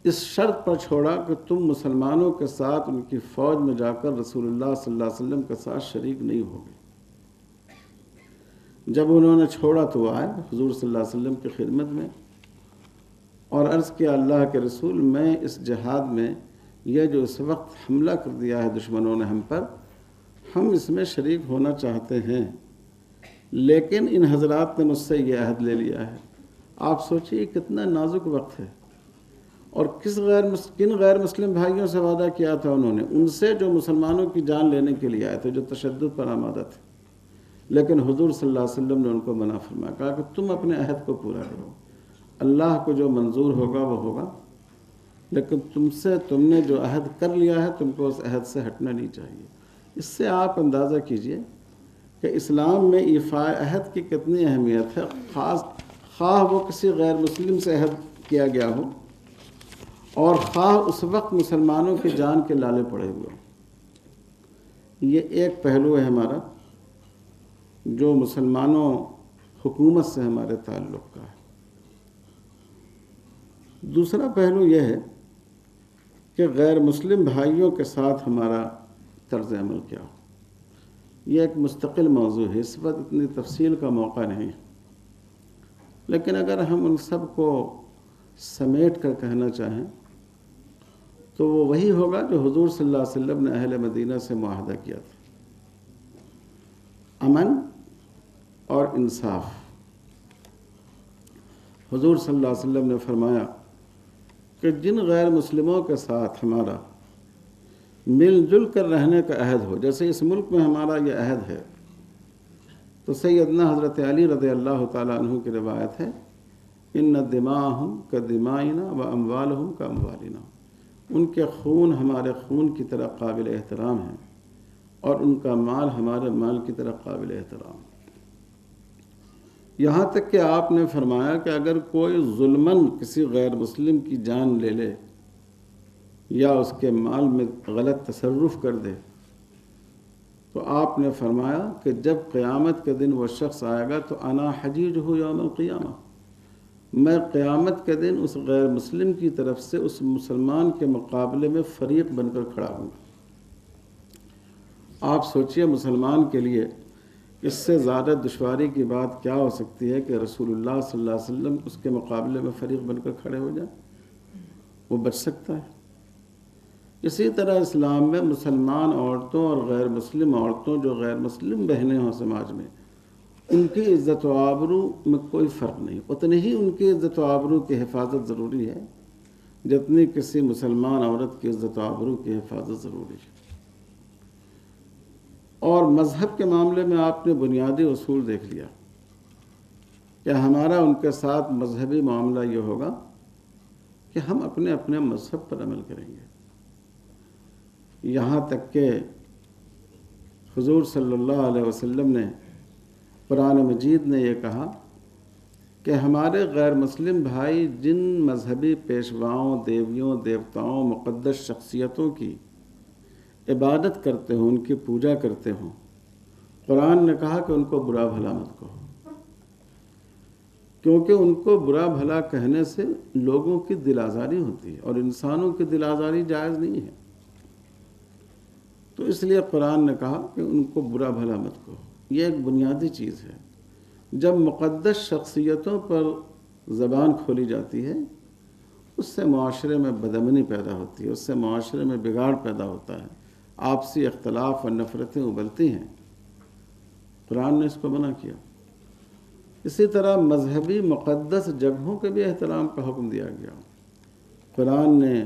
اس شرط پر چھوڑا کہ تم مسلمانوں کے ساتھ ان کی فوج میں جا کر رسول اللہ صلی اللہ علیہ وسلم کے ساتھ شریک نہیں ہوگے۔ جب انہوں نے چھوڑا تو وہ آئے حضور صلی اللہ علیہ وسلم کی خدمت میں اور عرض کیا، اللہ کے رسول، میں اس جہاد میں یہ جو اس وقت حملہ کر دیا ہے دشمنوں نے ہم پر، ہم اس میں شریک ہونا چاہتے ہیں، لیکن ان حضرات نے مجھ سے یہ عہد لے لیا ہے۔ آپ سوچئے کتنا نازک وقت ہے، اور کن غیر مسلم بھائیوں سے وعدہ کیا تھا انہوں نے، ان سے جو مسلمانوں کی جان لینے کے لیے آئے تھے، جو تشدد پر آمادہ تھے، لیکن حضور صلی اللہ علیہ وسلم نے ان کو منع فرمایا، کہا کہ تم اپنے عہد کو پورا کرو، اللہ کو جو منظور ہوگا وہ ہوگا، لیکن تم نے جو عہد کر لیا ہے تم کو اس عہد سے ہٹنا نہیں چاہیے۔ اس سے آپ اندازہ کیجئے کہ اسلام میں ایفاء عہد کی کتنی اہمیت ہے، خواہ وہ کسی غیر مسلم سے عہد کیا گیا ہو، اور خواہ اس وقت مسلمانوں کی جان کے لالے پڑے ہوئے. یہ ایک پہلو ہے ہمارا جو مسلمانوں حکومت سے ہمارے تعلق کا ہے. دوسرا پہلو یہ ہے کہ غیر مسلم بھائیوں کے ساتھ ہمارا طرز عمل کیا ہو. یہ ایک مستقل موضوع ہے، اس وقت اتنی تفصیل کا موقع نہیں، لیکن اگر ہم ان سب کو سمیٹ کر کہنا چاہیں تو وہ وہی ہوگا جو حضور صلی اللہ علیہ وسلم نے اہل مدینہ سے معاہدہ کیا تھا: امن اور انصاف. حضور صلی اللہ علیہ وسلم نے فرمایا کہ جن غیر مسلموں کے ساتھ ہمارا مل جل کر رہنے کا عہد ہو، جیسے اس ملک میں ہمارا یہ عہد ہے، تو سیدنا حضرت علی رضی اللہ تعالیٰ عنہ کی روایت ہے: ان دماءہم کدمائنا و اموالہم کاموالنا. ان کے خون ہمارے خون کی طرح قابل احترام ہیں اور ان کا مال ہمارے مال کی طرح قابل احترام. یہاں تک کہ آپ نے فرمایا کہ اگر کوئی ظلماً کسی غیر مسلم کی جان لے لے یا اس کے مال میں غلط تصرف کر دے تو آپ نے فرمایا کہ جب قیامت کے دن وہ شخص آئے گا تو انا حجیجہ یوم القیامہ، میں قیامت کے دن اس غیر مسلم کی طرف سے اس مسلمان کے مقابلے میں فریق بن کر کھڑا ہوں گا. آپ سوچئے مسلمان کے لیے اس سے زیادہ دشواری کی بات کیا ہو سکتی ہے کہ رسول اللہ صلی اللہ علیہ وسلم اس کے مقابلے میں فریق بن کر کھڑے ہو جائیں؟ وہ بچ سکتا ہے. اسی طرح اسلام میں مسلمان عورتوں اور غیر مسلم عورتوں جو غیر مسلم بہنیں ہوں سماج میں، ان کی عزت و آبرو میں کوئی فرق نہیں. اتنی ہی ان کی عزت و آبرو کی حفاظت ضروری ہے جتنی کسی مسلمان عورت کی عزت و آبرو کی حفاظت ضروری ہے. اور مذہب کے معاملے میں آپ نے بنیادی اصول دیکھ لیا کہ ہمارا ان کے ساتھ مذہبی معاملہ یہ ہوگا کہ ہم اپنے اپنے مذہب پر عمل کریں گے. یہاں تک کہ حضور صلی اللہ علیہ وسلم نے قرآن مجید نے یہ کہا کہ ہمارے غیر مسلم بھائی جن مذہبی پیشواؤں، دیویوں، دیوتاؤں، مقدس شخصیتوں کی عبادت کرتے ہوں، ان کی پوجا کرتے ہوں، قرآن نے کہا کہ ان کو برا بھلا مت کہو، کیونکہ ان کو برا بھلا کہنے سے لوگوں کی دل آزاری ہوتی ہے اور انسانوں کی دل آزاری جائز نہیں ہے. تو اس لیے قرآن نے کہا کہ ان کو برا بھلا مت کہو. یہ ایک بنیادی چیز ہے. جب مقدس شخصیتوں پر زبان کھولی جاتی ہے اس سے معاشرے میں بدامنی پیدا ہوتی ہے، اس سے معاشرے میں بگاڑ پیدا ہوتا ہے، آپسی اختلاف اور نفرتیں ابلتی ہیں. قرآن نے اس کو منع کیا. اسی طرح مذہبی مقدس جگہوں کے بھی احترام کا حکم دیا گیا. قرآن نے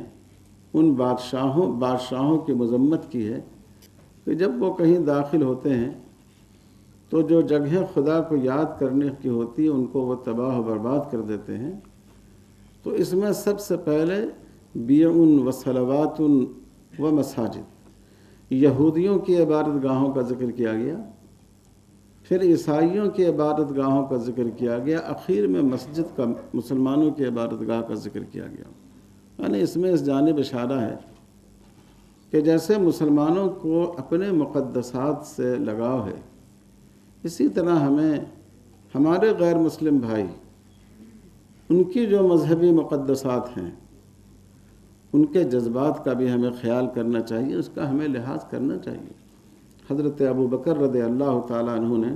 ان بادشاہوں کی مذمت کی ہے کہ جب وہ کہیں داخل ہوتے ہیں تو جو جگہیں خدا کو یاد کرنے کی ہوتی ہیں ان کو وہ تباہ و برباد کر دیتے ہیں. تو اس میں سب سے پہلے بیع و صلوات و مساجد، یہودیوں کی عبادت گاہوں کا ذکر کیا گیا، پھر عیسائیوں کی عبادت گاہوں کا ذکر کیا گیا، اخیر میں مسجد کا، مسلمانوں کی عبادت گاہ کا ذکر کیا گیا. یعنی اس میں اس جانب اشارہ ہے کہ جیسے مسلمانوں کو اپنے مقدسات سے لگاؤ ہے، اسی طرح ہمیں ہمارے غیر مسلم بھائی ان کی جو مذہبی مقدسات ہیں ان کے جذبات کا بھی ہمیں خیال کرنا چاہیے، اس کا ہمیں لحاظ کرنا چاہیے. حضرت ابو بکر رضی اللہ تعالیٰ عنہ نے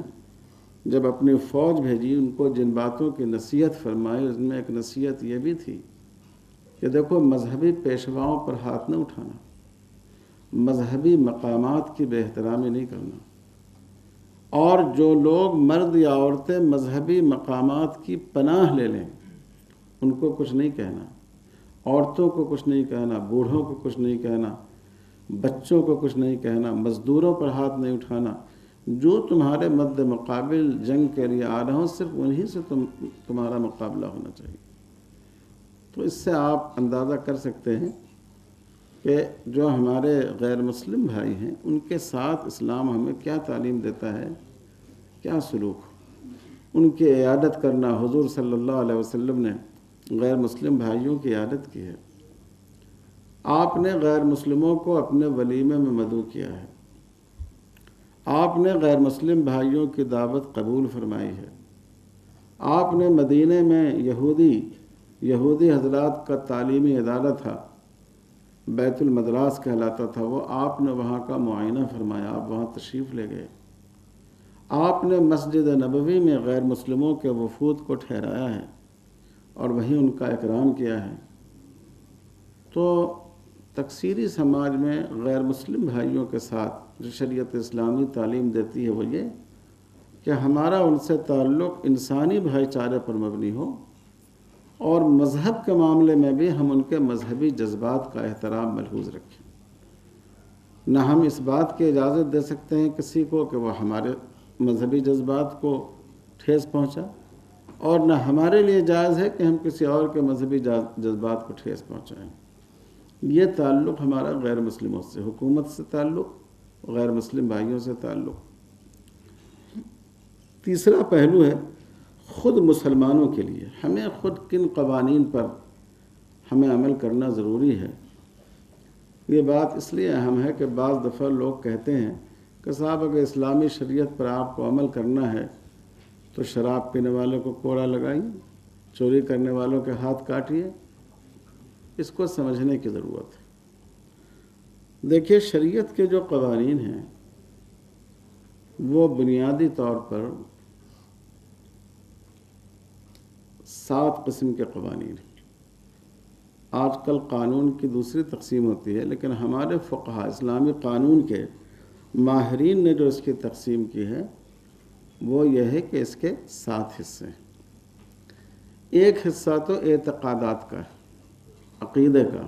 جب اپنی فوج بھیجی ان کو جن باتوں کی نصیحت فرمائی اس میں ایک نصیحت یہ بھی تھی کہ دیکھو مذہبی پیشواؤں پر ہاتھ نہ اٹھانا، مذہبی مقامات کی بے احترامی نہیں کرنا، اور جو لوگ مرد یا عورتیں مذہبی مقامات کی پناہ لے لیں ان کو کچھ نہیں کہنا، عورتوں کو کچھ نہیں کہنا، بوڑھوں کو کچھ نہیں کہنا، بچوں کو کچھ نہیں کہنا، مزدوروں پر ہاتھ نہیں اٹھانا. جو تمہارے مد مقابل جنگ کے لیے آ رہے ہوں صرف انہی سے تمہارا مقابلہ ہونا چاہیے. تو اس سے آپ اندازہ کر سکتے ہیں کہ جو ہمارے غیر مسلم بھائی ہیں ان کے ساتھ اسلام ہمیں کیا تعلیم دیتا ہے، کیا سلوک. ان کی عیادت کرنا، حضور صلی اللہ علیہ وسلم نے غیر مسلم بھائیوں کی عیادت کی ہے. آپ نے غیر مسلموں کو اپنے ولیمے میں مدعو کیا ہے، آپ نے غیر مسلم بھائیوں کی دعوت قبول فرمائی ہے، آپ نے مدینے میں یہودی حضرات کا تعلیمی ادارہ تھا، بیت المدراس کہلاتا تھا وہ، آپ نے وہاں کا معائنہ فرمایا، آپ وہاں تشریف لے گئے، آپ نے مسجد نبوی میں غیر مسلموں کے وفود کو ٹھہرایا ہے اور وہیں ان کا اکرام کیا ہے۔ تو تکثیری سماج میں غیر مسلم بھائیوں کے ساتھ جو شریعت اسلامی تعلیم دیتی ہے وہ یہ کہ ہمارا ان سے تعلق انسانی بھائی چارے پر مبنی ہو، اور مذہب کے معاملے میں بھی ہم ان کے مذہبی جذبات کا احترام ملحوظ رکھیں۔ نہ ہم اس بات کی اجازت دے سکتے ہیں کسی کو کہ وہ ہمارے مذہبی جذبات کو ٹھیس پہنچا، اور نہ ہمارے لیے جائز ہے کہ ہم کسی اور کے مذہبی جذبات کو ٹھیس پہنچائیں۔ یہ تعلق ہمارا غیر مسلموں سے، حکومت سے تعلق، غیر مسلم بھائیوں سے تعلق۔ تیسرا پہلو ہے خود مسلمانوں کے لیے ہمیں خود کن قوانین پر ہمیں عمل کرنا ضروری ہے۔ یہ بات اس لیے اہم ہے کہ بعض دفعہ لوگ کہتے ہیں کہ صاحب اگر اسلامی شریعت پر آپ کو عمل کرنا ہے تو شراب پینے والوں کو کوڑا لگائیے، چوری کرنے والوں کے ہاتھ کاٹیے۔ اس کو سمجھنے کی ضرورت ہے۔ دیکھیے، شریعت کے جو قوانین ہیں وہ بنیادی طور پر 7 قسم کے قوانین ہیں۔ آج کل قانون کی دوسری تقسیم ہوتی ہے، لیکن ہمارے فقہا اسلامی قانون کے ماہرین نے جو اس کی تقسیم کی ہے وہ یہ ہے کہ اس کے 7 حصے ہیں۔ ایک حصہ تو اعتقادات کا ہے، عقیدے کا،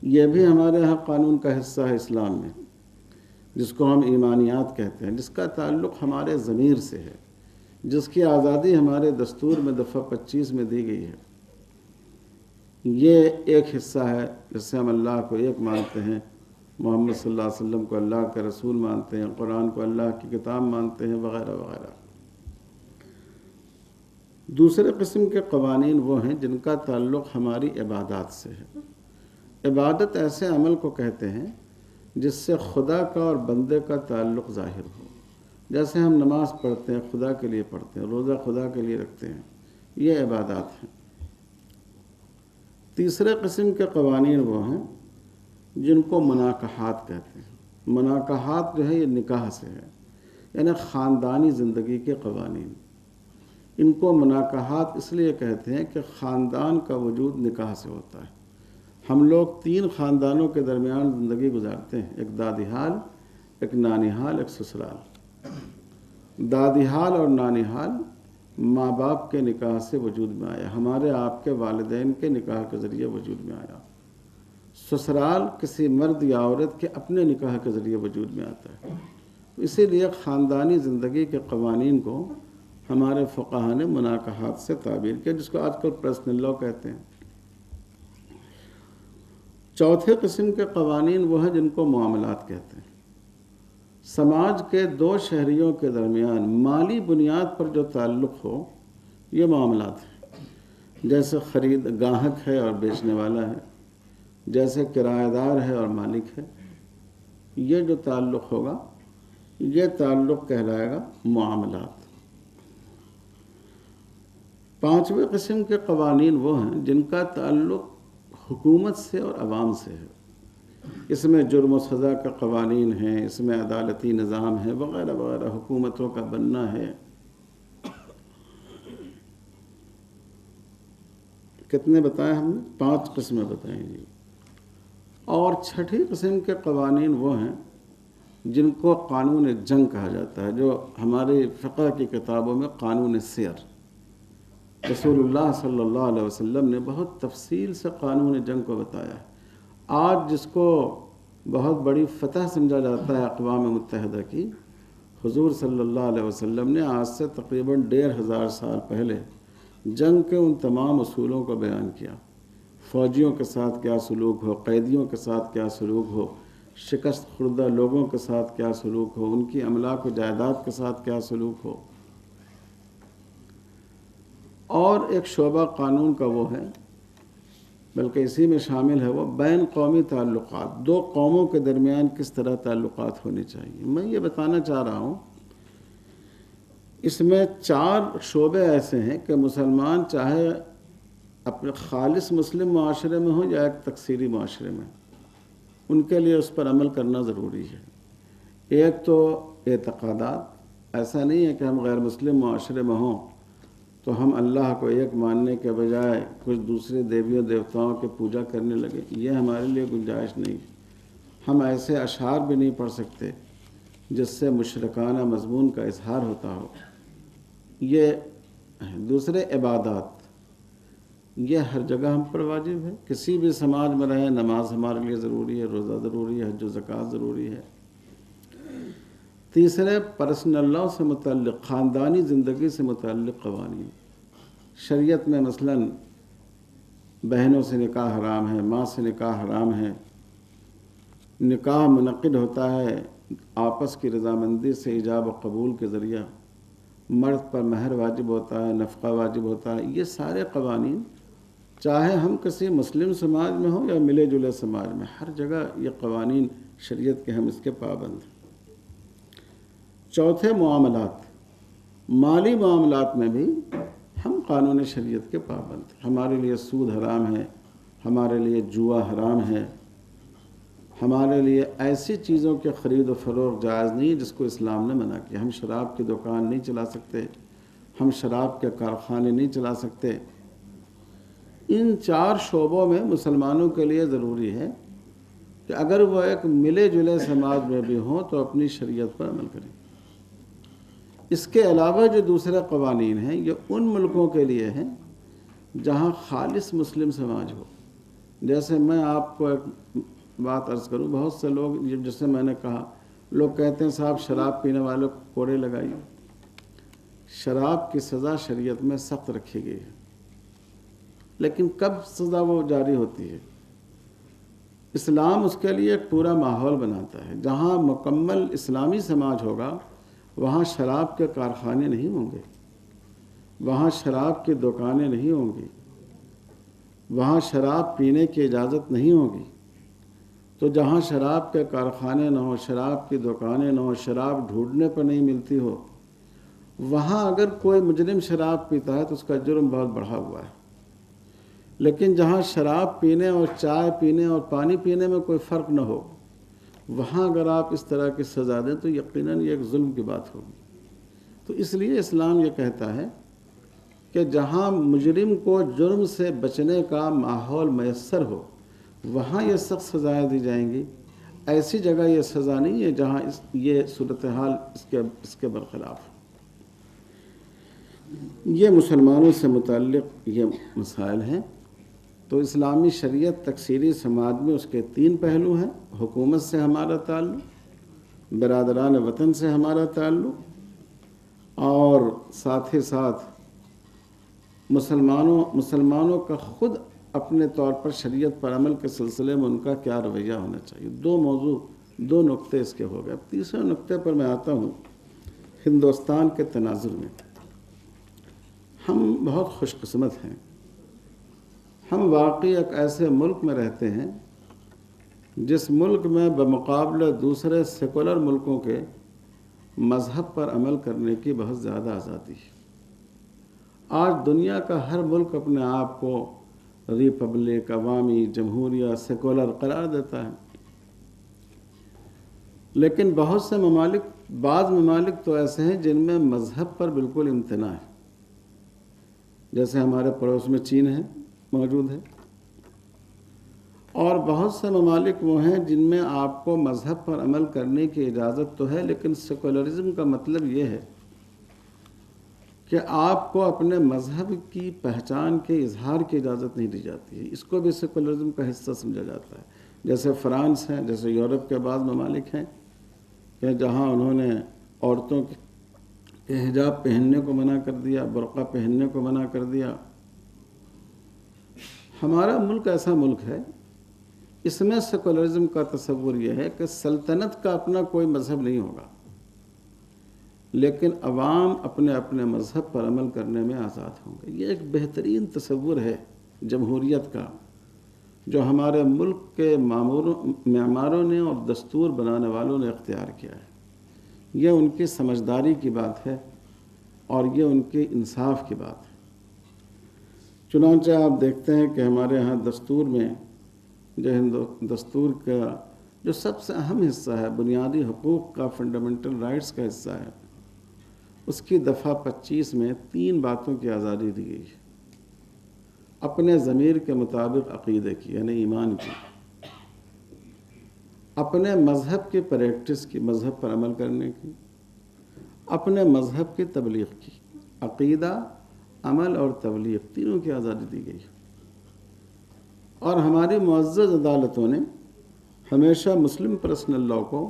یہ بھی ہمارے ہاں قانون کا حصہ ہے اسلام میں، جس کو ہم ایمانیات کہتے ہیں، جس کا تعلق ہمارے ضمیر سے ہے، جس کی آزادی ہمارے دستور میں دفعہ 25 میں دی گئی ہے۔ یہ ایک حصہ ہے جس سے ہم اللہ کو ایک مانتے ہیں، محمد صلی اللہ علیہ وسلم کو اللہ کا رسول مانتے ہیں، قرآن کو اللہ کی کتاب مانتے ہیں، وغیرہ وغیرہ۔ دوسرے قسم کے قوانین وہ ہیں جن کا تعلق ہماری عبادات سے ہے۔ عبادت ایسے عمل کو کہتے ہیں جس سے خدا کا اور بندے کا تعلق ظاہر ہو، جیسے ہم نماز پڑھتے ہیں خدا کے لیے پڑھتے ہیں، روزہ خدا کے لیے رکھتے ہیں، یہ عبادات ہیں۔ تیسرے قسم کے قوانین وہ ہیں جن کو مناکحات کہتے ہیں۔ مناکحات جو ہے یہ نکاح سے ہے، یعنی خاندانی زندگی کے قوانین۔ ان کو مناکحات اس لیے کہتے ہیں کہ خاندان کا وجود نکاح سے ہوتا ہے۔ ہم لوگ 3 خاندانوں کے درمیان زندگی گزارتے ہیں، ایک دادی حال، ایک نانی حال، ایک سسرال۔ دادی حال اور نانی حال ماں باپ کے نکاح سے وجود میں آیا، ہمارے آپ کے والدین کے نکاح کے ذریعے وجود میں آیا۔ سسرال کسی مرد یا عورت کے اپنے نکاح کے ذریعے وجود میں آتا ہے۔ اسی لیے خاندانی زندگی کے قوانین کو ہمارے فقہا نے مناکحات سے تعبیر کیا، جس کو آج کل پرسنل لاء کہتے ہیں۔ چوتھے قسم کے قوانین وہ ہیں جن کو معاملات کہتے ہیں۔ سماج کے 2 شہریوں کے درمیان مالی بنیاد پر جو تعلق ہو، یہ معاملات ہیں۔ جیسے گاہک ہے اور بیچنے والا ہے، جیسے کرایہ دار ہے اور مالک ہے، یہ جو تعلق ہوگا یہ تعلق کہلائے گا معاملات۔ 5ویں قسم کے قوانین وہ ہیں جن کا تعلق حکومت سے اور عوام سے ہے۔ اس میں جرم و سزا کا قوانین ہیں، اس میں عدالتی نظام ہے، وغیرہ وغیرہ، حکومتوں کا بننا ہے۔ کتنے بتائے ہم نے؟ 5 قسمیں بتائیں جی۔ اور 6ٹھی قسم کے قوانین وہ ہیں جن کو قانون جنگ کہا جاتا ہے، جو ہماری فقہ کی کتابوں میں قانون سیر۔ رسول اللہ صلی اللہ علیہ وسلم نے بہت تفصیل سے قانون جنگ کو بتایا ہے۔ آج جس کو بہت بڑی فتح سمجھا جاتا ہے اقوام متحدہ کی، حضور صلی اللہ علیہ وسلم نے آج سے تقریباً 1500 سال پہلے جنگ کے ان تمام اصولوں کو بیان کیا۔ فوجیوں کے ساتھ کیا سلوک ہو، قیدیوں کے ساتھ کیا سلوک ہو، شکست خوردہ لوگوں کے ساتھ کیا سلوک ہو، ان کی املاک و جائیداد کے ساتھ کیا سلوک ہو۔ اور ایک شعبہ قانون کا وہ ہے بلکہ اسی میں شامل ہے وہ بین قومی تعلقات، دو قوموں کے درمیان کس طرح تعلقات ہونے چاہیے۔ میں یہ بتانا چاہ رہا ہوں اس میں 4 شعبے ایسے ہیں کہ مسلمان چاہے اپنے خالص مسلم معاشرے میں ہوں یا ایک تکثیری معاشرے میں، ان کے لیے اس پر عمل کرنا ضروری ہے۔ ایک تو اعتقادات، ایسا نہیں ہے کہ ہم غیر مسلم معاشرے میں ہوں تو ہم اللہ کو ایک ماننے کے بجائے کچھ دوسرے دیویوں دیوتاؤں کے پوجا کرنے لگے، یہ ہمارے لیے گنجائش نہیں۔ ہم ایسے اشعار بھی نہیں پڑھ سکتے جس سے مشرکانہ مضمون کا اظہار ہوتا ہو۔ یہ دوسرے عبادات، یہ ہر جگہ ہم پر واجب ہے، کسی بھی سماج میں رہیں، نماز ہمارے لیے ضروری ہے، روزہ ضروری ہے، حج و زکوٰۃ ضروری ہے۔ تیسرے پرسنل لاء سے متعلق، خاندانی زندگی سے متعلق قوانین، شریعت میں مثلاً بہنوں سے نکاح حرام ہے، ماں سے نکاح حرام ہے، نکاح منعقد ہوتا ہے آپس کی رضامندی سے ایجاب و قبول کے ذریعہ، مرد پر مہر واجب ہوتا ہے، نفقہ واجب ہوتا ہے۔ یہ سارے قوانین چاہے ہم کسی مسلم سماج میں ہوں یا ملے جلے سماج میں، ہر جگہ یہ قوانین شریعت کے ہم اس کے پابند ہیں۔ چوتھے معاملات، مالی معاملات میں بھی ہم قانون شریعت کے پابند ہیں۔ ہمارے لیے سود حرام ہے، ہمارے لیے جوا حرام ہے، ہمارے لیے ایسی چیزوں کے خرید و فروخت جائز نہیں جس کو اسلام نے منع کیا۔ ہم شراب کی دکان نہیں چلا سکتے، ہم شراب کے کارخانے نہیں چلا سکتے۔ ان 4 شعبوں میں مسلمانوں کے لیے ضروری ہے کہ اگر وہ ایک ملے جلے سماج میں بھی ہوں تو اپنی شریعت پر عمل کریں۔ اس کے علاوہ جو دوسرے قوانین ہیں یہ ان ملکوں کے لیے ہیں جہاں خالص مسلم سماج ہو۔ جیسے میں آپ کو ایک بات عرض کروں، بہت سے لوگ، جیسے میں نے کہا، لوگ کہتے ہیں صاحب شراب پینے والوں کو کوڑے لگائیے۔ شراب کی سزا شریعت میں سخت رکھی گئی ہے، لیکن کب سزا وہ جاری ہوتی ہے؟ اسلام اس کے لیے ایک پورا ماحول بناتا ہے۔ جہاں مکمل اسلامی سماج ہوگا وہاں شراب کے کارخانے نہیں ہوں گے، وہاں شراب کی دکانیں نہیں ہوں گی، وہاں شراب پینے کی اجازت نہیں ہوگی۔ تو جہاں شراب کے کارخانے نہ ہو، شراب کی دکانیں نہ ہو، شراب ڈھونڈنے پر نہیں ملتی ہو، وہاں اگر کوئی مجرم شراب پیتا ہے تو اس کا جرم بہت بڑھا ہوا ہے۔ لیکن جہاں شراب پینے اور چائے پینے اور پانی پینے میں کوئی فرق نہ ہو، وہاں اگر آپ اس طرح کی سزا دیں تو یقیناً یہ ایک ظلم کی بات ہوگی۔ تو اس لیے اسلام یہ کہتا ہے کہ جہاں مجرم کو جرم سے بچنے کا ماحول میسر ہو وہاں یہ سخت سزائیں دی جائیں گی۔ ایسی جگہ یہ سزا نہیں ہے جہاں یہ صورتحال اس کے برخلاف۔ یہ مسلمانوں سے متعلق یہ مسائل ہیں۔ تو اسلامی شریعت تکثیری سماج میں اس کے 3 پہلو ہیں: حکومت سے ہمارا تعلق، برادران وطن سے ہمارا تعلق، اور ساتھ ہی ساتھ مسلمانوں کا خود اپنے طور پر شریعت پر عمل کے سلسلے میں ان کا کیا رویہ ہونا چاہیے۔ 2 نقطے اس کے ہو گئے۔ اب تیسرے نقطے پر میں آتا ہوں، ہندوستان کے تناظر میں۔ ہم بہت خوش قسمت ہیں، ہم واقعی ایک ایسے ملک میں رہتے ہیں جس ملک میں بمقابلہ دوسرے سیکولر ملکوں کے مذہب پر عمل کرنے کی بہت زیادہ آزادی ہے۔ آج دنیا کا ہر ملک اپنے آپ کو ریپبلک، عوامی جمہوریہ، سیکولر قرار دیتا ہے، لیکن بہت سے بعض ممالک تو ایسے ہیں جن میں مذہب پر بالکل امتناع ہے۔ جیسے ہمارے پڑوس میں چین ہے، موجود ہے، اور بہت سے ممالک وہ ہیں جن میں آپ کو مذہب پر عمل کرنے کی اجازت تو ہے، لیکن سیکولرزم کا مطلب یہ ہے کہ آپ کو اپنے مذہب کی پہچان کے اظہار کی اجازت نہیں دی جاتی ہے۔ اس کو بھی سیکولرزم کا حصہ سمجھا جاتا ہے۔ جیسے فرانس ہے، جیسے یورپ کے بعض ممالک ہیں کہ جہاں انہوں نے عورتوں کے حجاب پہننے کو منع کر دیا، برقع پہننے کو منع کر دیا۔ ہمارا ملک ایسا ملک ہے، اس میں سیکولرزم کا تصور یہ ہے کہ سلطنت کا اپنا کوئی مذہب نہیں ہوگا، لیکن عوام اپنے اپنے مذہب پر عمل کرنے میں آزاد ہوں گے۔ یہ ایک بہترین تصور ہے جمہوریت کا، جو ہمارے ملک کے معماروں نے اور دستور بنانے والوں نے اختیار کیا ہے. یہ ان کی سمجھداری کی بات ہے اور یہ ان کے انصاف کی بات ہے. چنانچہ آپ دیکھتے ہیں کہ ہمارے ہاں دستور میں دستور کا جو سب سے اہم حصہ ہے، بنیادی حقوق کا، فنڈامنٹل رائٹس کا حصہ ہے، اس کی دفعہ 25 میں 3 باتوں کی آزادی دی گئی ہے. اپنے ضمیر کے مطابق عقیدے کی یعنی ایمان کی، اپنے مذہب کی پریکٹس کی، مذہب پر عمل کرنے کی، اپنے مذہب کی تبلیغ کی. عقیدہ، عمل اور تبلیغ تینوں کی آزادی دی گئی. اور ہماری معزز عدالتوں نے ہمیشہ مسلم پرسنل لاء کو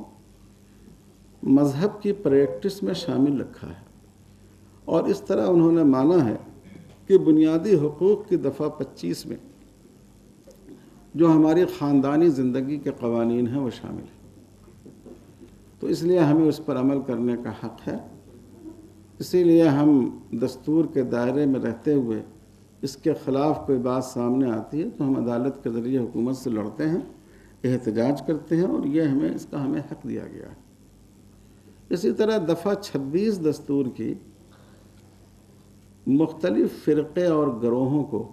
مذہب کی پریکٹس میں شامل رکھا ہے، اور اس طرح انہوں نے مانا ہے کہ بنیادی حقوق کی دفعہ 25 میں جو ہماری خاندانی زندگی کے قوانین ہیں وہ شامل ہیں. تو اس لیے ہمیں اس پر عمل کرنے کا حق ہے. اسی لیے ہم دستور کے دائرے میں رہتے ہوئے اس کے خلاف کوئی بات سامنے آتی ہے تو ہم عدالت کے ذریعے حکومت سے لڑتے ہیں، احتجاج کرتے ہیں، اور یہ اس کا ہمیں حق دیا گیا ہے. اسی طرح دفعہ 26 دستور کی مختلف فرقے اور گروہوں کو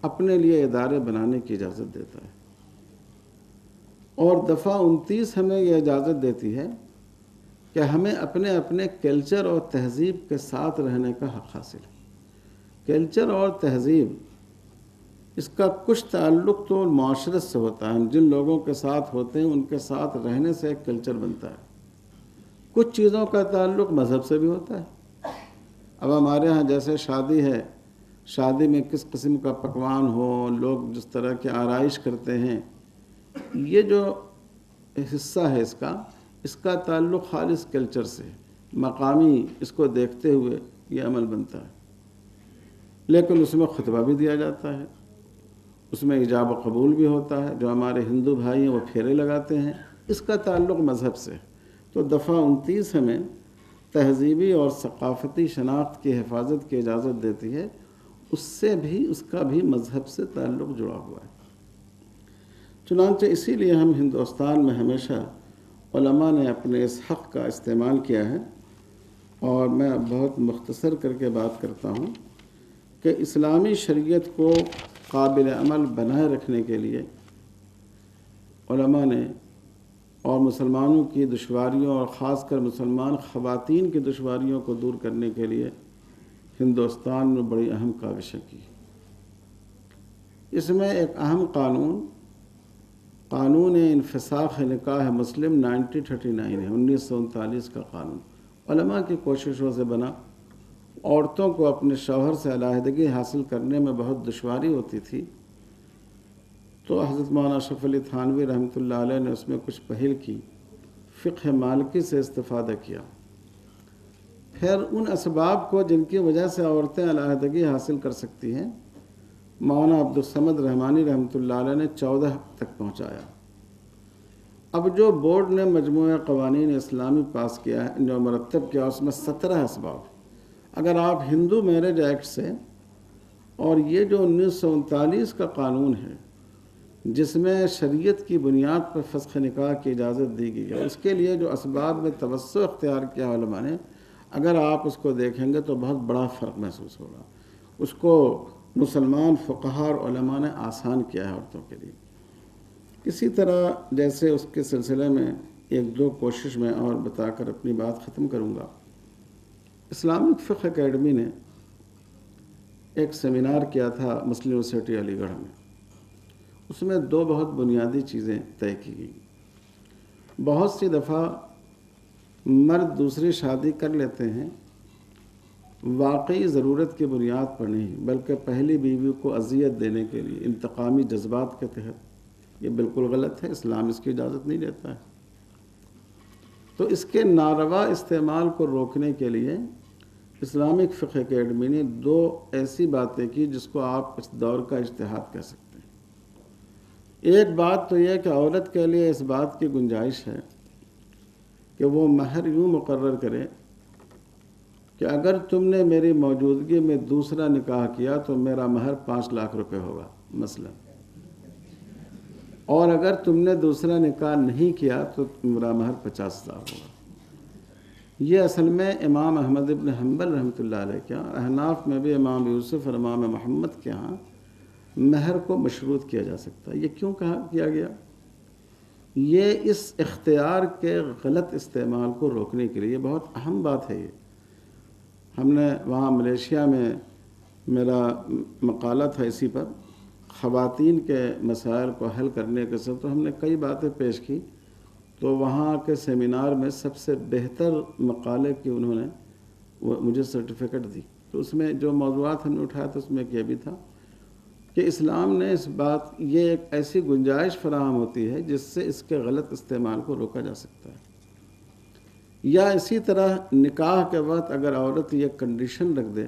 اپنے لیے ادارے بنانے کی اجازت دیتا ہے، اور دفعہ 29 ہمیں یہ اجازت دیتی ہے کہ ہمیں اپنے اپنے کلچر اور تہذیب کے ساتھ رہنے کا حق حاصل ہے. کلچر اور تہذیب، اس کا کچھ تعلق تو معاشرت سے ہوتا ہے، ہم جن لوگوں کے ساتھ ہوتے ہیں ان کے ساتھ رہنے سے ایک کلچر بنتا ہے. کچھ چیزوں کا تعلق مذہب سے بھی ہوتا ہے. اب ہمارے ہاں جیسے شادی ہے، شادی میں کس قسم کا پکوان ہو، لوگ جس طرح کی آرائش کرتے ہیں، یہ جو حصہ ہے اس کا تعلق خالص کلچر سے، مقامی اس کو دیکھتے ہوئے یہ عمل بنتا ہے. لیکن اس میں خطبہ بھی دیا جاتا ہے، اس میں ایجاب و قبول بھی ہوتا ہے. جو ہمارے ہندو بھائی ہیں وہ پھیرے لگاتے ہیں، اس کا تعلق مذہب سے. تو دفعہ 29 ہمیں تہذیبی اور ثقافتی شناخت کی حفاظت کی اجازت دیتی ہے، اس کا بھی مذہب سے تعلق جڑا ہوا ہے. چنانچہ اسی لیے ہم ہندوستان میں ہمیشہ علماء نے اپنے اس حق کا استعمال کیا ہے. اور میں بہت مختصر کر کے بات کرتا ہوں کہ اسلامی شریعت کو قابل عمل بنائے رکھنے کے لیے علماء نے، اور مسلمانوں کی دشواریوں اور خاص کر مسلمان خواتین کی دشواریوں کو دور کرنے کے لیے ہندوستان میں بڑی اہم کاوشیں کی. اس میں ایک اہم قانون انفساخ نکاح مسلم 1939 ہے، 1939 کا قانون. علماء کی کوششوں سے بنا. عورتوں کو اپنے شوہر سے علیحدگی حاصل کرنے میں بہت دشواری ہوتی تھی، تو حضرت مولانا اشرف علی تھانوی رحمۃ اللہ علیہ نے اس میں کچھ پہل کی، فقہ مالکی سے استفادہ کیا. پھر ان اسباب کو جن کی وجہ سے عورتیں علیحدگی حاصل کر سکتی ہیں، مولانا عبدالصمد رحمانی رحمۃ اللہ علیہ نے 14 تک پہنچایا. اب جو بورڈ نے مجموعہ قوانین اسلامی پاس کیا ہے، جو مرتب کیا، اس میں 17 اسباب. اگر آپ ہندو میرج ایکٹ سے اور یہ جو 1939 کا قانون ہے جس میں شریعت کی بنیاد پر فسخ نکاح کی اجازت دی گئی ہے، اس کے لیے جو اسباب میں توسع اختیار کیا علماء نے، اگر آپ اس کو دیکھیں گے تو بہت بڑا فرق محسوس ہوگا. اس کو مسلمان فقہاء اور علماء نے آسان کیا ہے عورتوں کے لیے. اسی طرح جیسے اس کے سلسلے میں 1-2 کوشش میں اور بتا کر اپنی بات ختم کروں گا. اسلامک فقہ اکیڈمی نے ایک سیمینار کیا تھا مسلم یونیورسٹی علی گڑھ میں. اس میں 2 بہت بنیادی چیزیں طے کی گئی. بہت سی دفعہ مرد دوسری شادی کر لیتے ہیں واقعی ضرورت کی بنیاد پر نہیں، بلکہ پہلی بیوی کو اذیت دینے کے لیے، انتقامی جذبات کے تحت. یہ بالکل غلط ہے، اسلام اس کی اجازت نہیں دیتا ہے. تو اس کے ناروا استعمال کو روکنے کے لیے اسلامک فقہ اکیڈمی نے 2 ایسی باتیں کی جس کو آپ اس دور کا اجتہاد کہہ سکتے ہیں. ایک بات تو یہ کہ عورت کے لیے اس بات کی گنجائش ہے کہ وہ مہر یوں مقرر کرے کہ اگر تم نے میری موجودگی میں دوسرا نکاح کیا تو میرا مہر 5 لاکھ روپے ہوگا مثلا. اور اگر تم نے دوسرا نکاح نہیں کیا تو تمہارا مہر 50,000 ہوگا۔ یہ اصل میں امام احمد ابن حنبل رحمۃ اللہ علیہ کے یہاں، احناف میں بھی امام یوسف اور امام محمد کے ہاں مہر کو مشروط کیا جا سکتا ہے۔ یہ کیوں کیا گیا؟ یہ اس اختیار کے غلط استعمال کو روکنے کے لیے بہت اہم بات ہے۔ یہ ہم نے وہاں ملیشیا میں، میرا مقالہ تھا اسی پر، خواتین کے مسائل کو حل کرنے کے سب، تو ہم نے کئی باتیں پیش کی، تو وہاں کے سیمینار میں سب سے بہتر مقالے کی انہوں نے مجھے سرٹیفکیٹ دی۔ تو اس میں جو موضوعات ہم نے اٹھایا تھا اس میں یہ بھی تھا کہ اسلام نے اس بات، یہ ایک ایسی گنجائش فراہم ہوتی ہے جس سے اس کے غلط استعمال کو روکا جا سکتا ہے۔ یا اسی طرح نکاح کے وقت اگر عورت یہ کنڈیشن رکھ دے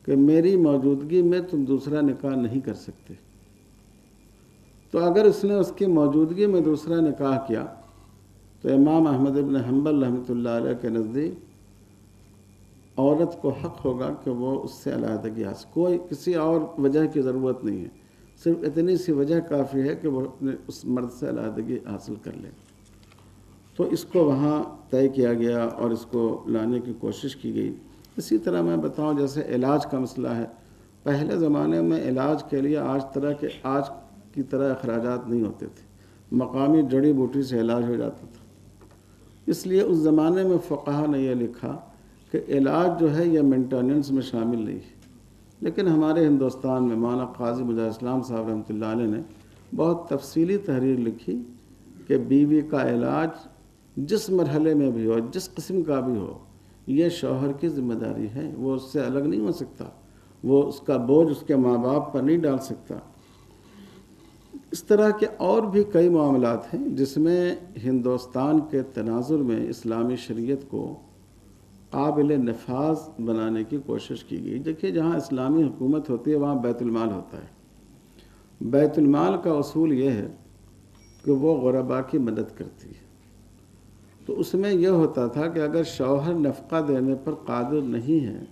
کہ میری موجودگی میں تم دوسرا نکاح نہیں کر سکتے، تو اگر اس نے اس کی موجودگی میں دوسرا نکاح کیا تو امام احمد ابن حنبل رحمۃ اللہ علیہ کے نزدیک عورت کو حق ہوگا کہ وہ اس سے علیحدگی حاصل، کوئی کسی اور وجہ کی ضرورت نہیں ہے، صرف اتنی سی وجہ کافی ہے کہ وہ اس مرد سے علیحدگی حاصل کر لے۔ تو اس کو وہاں طے کیا گیا اور اس کو لانے کی کوشش کی گئی۔ اسی طرح میں بتاؤں، جیسے علاج کا مسئلہ ہے، پہلے زمانے میں علاج کے لیے آج کی طرح اخراجات نہیں ہوتے تھے، مقامی جڑی بوٹی سے علاج ہو جاتا تھا۔ اس لیے اس زمانے میں فقہا نے یہ لکھا کہ علاج جو ہے یہ مینٹیننس میں شامل نہیں ہے، لیکن ہمارے ہندوستان میں مولانا قاضی مجاہد اسلام صاحب رحمۃ اللہ علیہ نے بہت تفصیلی تحریر لکھی کہ بیوی کا علاج جس مرحلے میں بھی ہو، جس قسم کا بھی ہو، یہ شوہر کی ذمہ داری ہے، وہ اس سے الگ نہیں ہو سکتا، وہ اس کا بوجھ اس کے ماں باپ پر نہیں ڈال سکتا۔ اس طرح کے اور بھی کئی معاملات ہیں جس میں ہندوستان کے تناظر میں اسلامی شریعت کو قابل نفاذ بنانے کی کوشش کی گئی۔ دیکھیے، جہاں اسلامی حکومت ہوتی ہے وہاں بیت المال ہوتا ہے۔ بیت المال کا اصول یہ ہے کہ وہ غرباء کی مدد کرتی ہے۔ تو اس میں یہ ہوتا تھا کہ اگر شوہر نفقہ دینے پر قادر نہیں ہے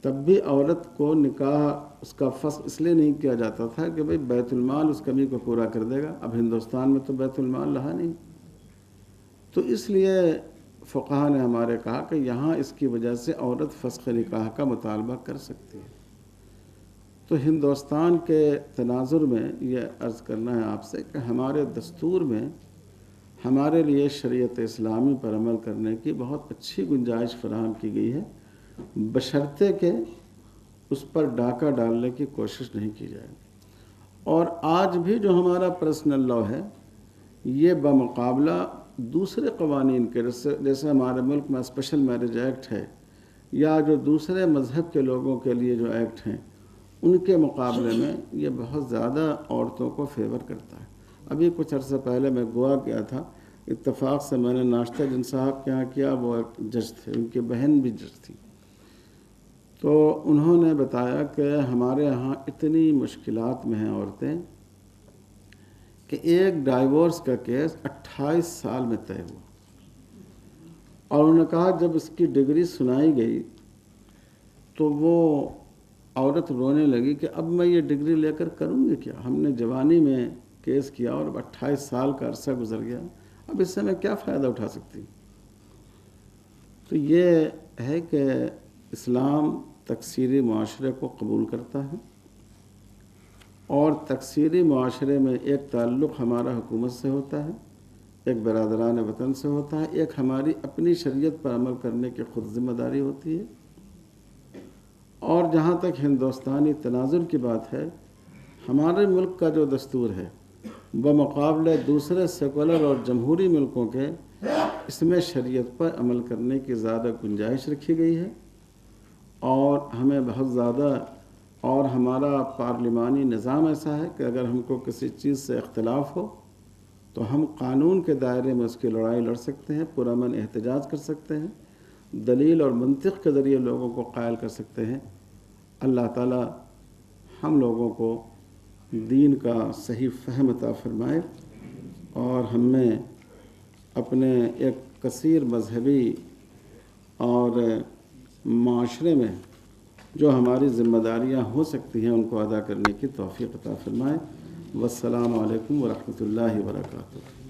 تب بھی عورت کو نکاح اس کا فسخ اس لیے نہیں کیا جاتا تھا کہ بھئی بیت المال اس کمی کو پورا کر دے گا۔ اب ہندوستان میں تو بیت المال رہا نہیں، تو اس لیے فقہا نے ہمارے کہا کہ یہاں اس کی وجہ سے عورت فسخ نکاح کا مطالبہ کر سکتی ہے۔ تو ہندوستان کے تناظر میں یہ عرض کرنا ہے آپ سے کہ ہمارے دستور میں ہمارے لیے شریعت اسلامی پر عمل کرنے کی بہت اچھی گنجائش فراہم کی گئی ہے، بشرطے کہ اس پر ڈاکہ ڈالنے کی کوشش نہیں کی جائے۔ اور آج بھی جو ہمارا پرسنل لاء ہے یہ بمقابلہ دوسرے قوانین کے، جیسے ہمارے ملک میں اسپیشل میرج ایکٹ ہے یا جو دوسرے مذہب کے لوگوں کے لیے جو ایکٹ ہیں، ان کے مقابلے میں یہ بہت زیادہ عورتوں کو فیور کرتا ہے۔ ابھی کچھ عرصہ پہلے میں گوا گیا تھا، اتفاق سے میں نے ناشتہ جن صاحب کے یہاں کیا، وہ ایک جج تھے، ان کی بہن بھی جج تھی، تو انہوں نے بتایا کہ ہمارے ہاں اتنی مشکلات میں ہیں عورتیں کہ ایک ڈائیورس کا کیس 28 سال میں طے ہوا، اور انہوں نے کہا جب اس کی ڈگری سنائی گئی تو وہ عورت رونے لگی کہ اب میں یہ ڈگری لے کر کروں گی کیا، ہم نے جوانی میں کیس کیا اور اب 28 سال کا عرصہ گزر گیا، اب اس سے میں کیا فائدہ اٹھا سکتی۔ تو یہ ہے کہ اسلام تکثیری معاشرے کو قبول کرتا ہے، اور تکثیری معاشرے میں ایک تعلق ہمارا حکومت سے ہوتا ہے، ایک برادران وطن سے ہوتا ہے، ایک ہماری اپنی شریعت پر عمل کرنے کی خود ذمہ داری ہوتی ہے۔ اور جہاں تک ہندوستانی تناظر کی بات ہے، ہمارے ملک کا جو دستور ہے بمقابلہ دوسرے سیکولر اور جمہوری ملکوں کے، اس میں شریعت پر عمل کرنے کی زیادہ گنجائش رکھی گئی ہے، اور ہمیں بہت زیادہ، اور ہمارا پارلیمانی نظام ایسا ہے کہ اگر ہم کو کسی چیز سے اختلاف ہو تو ہم قانون کے دائرے میں اس کی لڑائی لڑ سکتے ہیں، پرامن احتجاج کر سکتے ہیں، دلیل اور منطق کے ذریعے لوگوں کو قائل کر سکتے ہیں۔ اللہ تعالی ہم لوگوں کو دین کا صحیح فہم عطا فرمائے، اور ہم میں اپنے ایک کثیر مذہبی اور معاشرے میں جو ہماری ذمہ داریاں ہو سکتی ہیں ان کو ادا کرنے کی توفیق عطا فرمائے۔ والسلام علیکم ورحمۃ اللہ وبرکاتہ.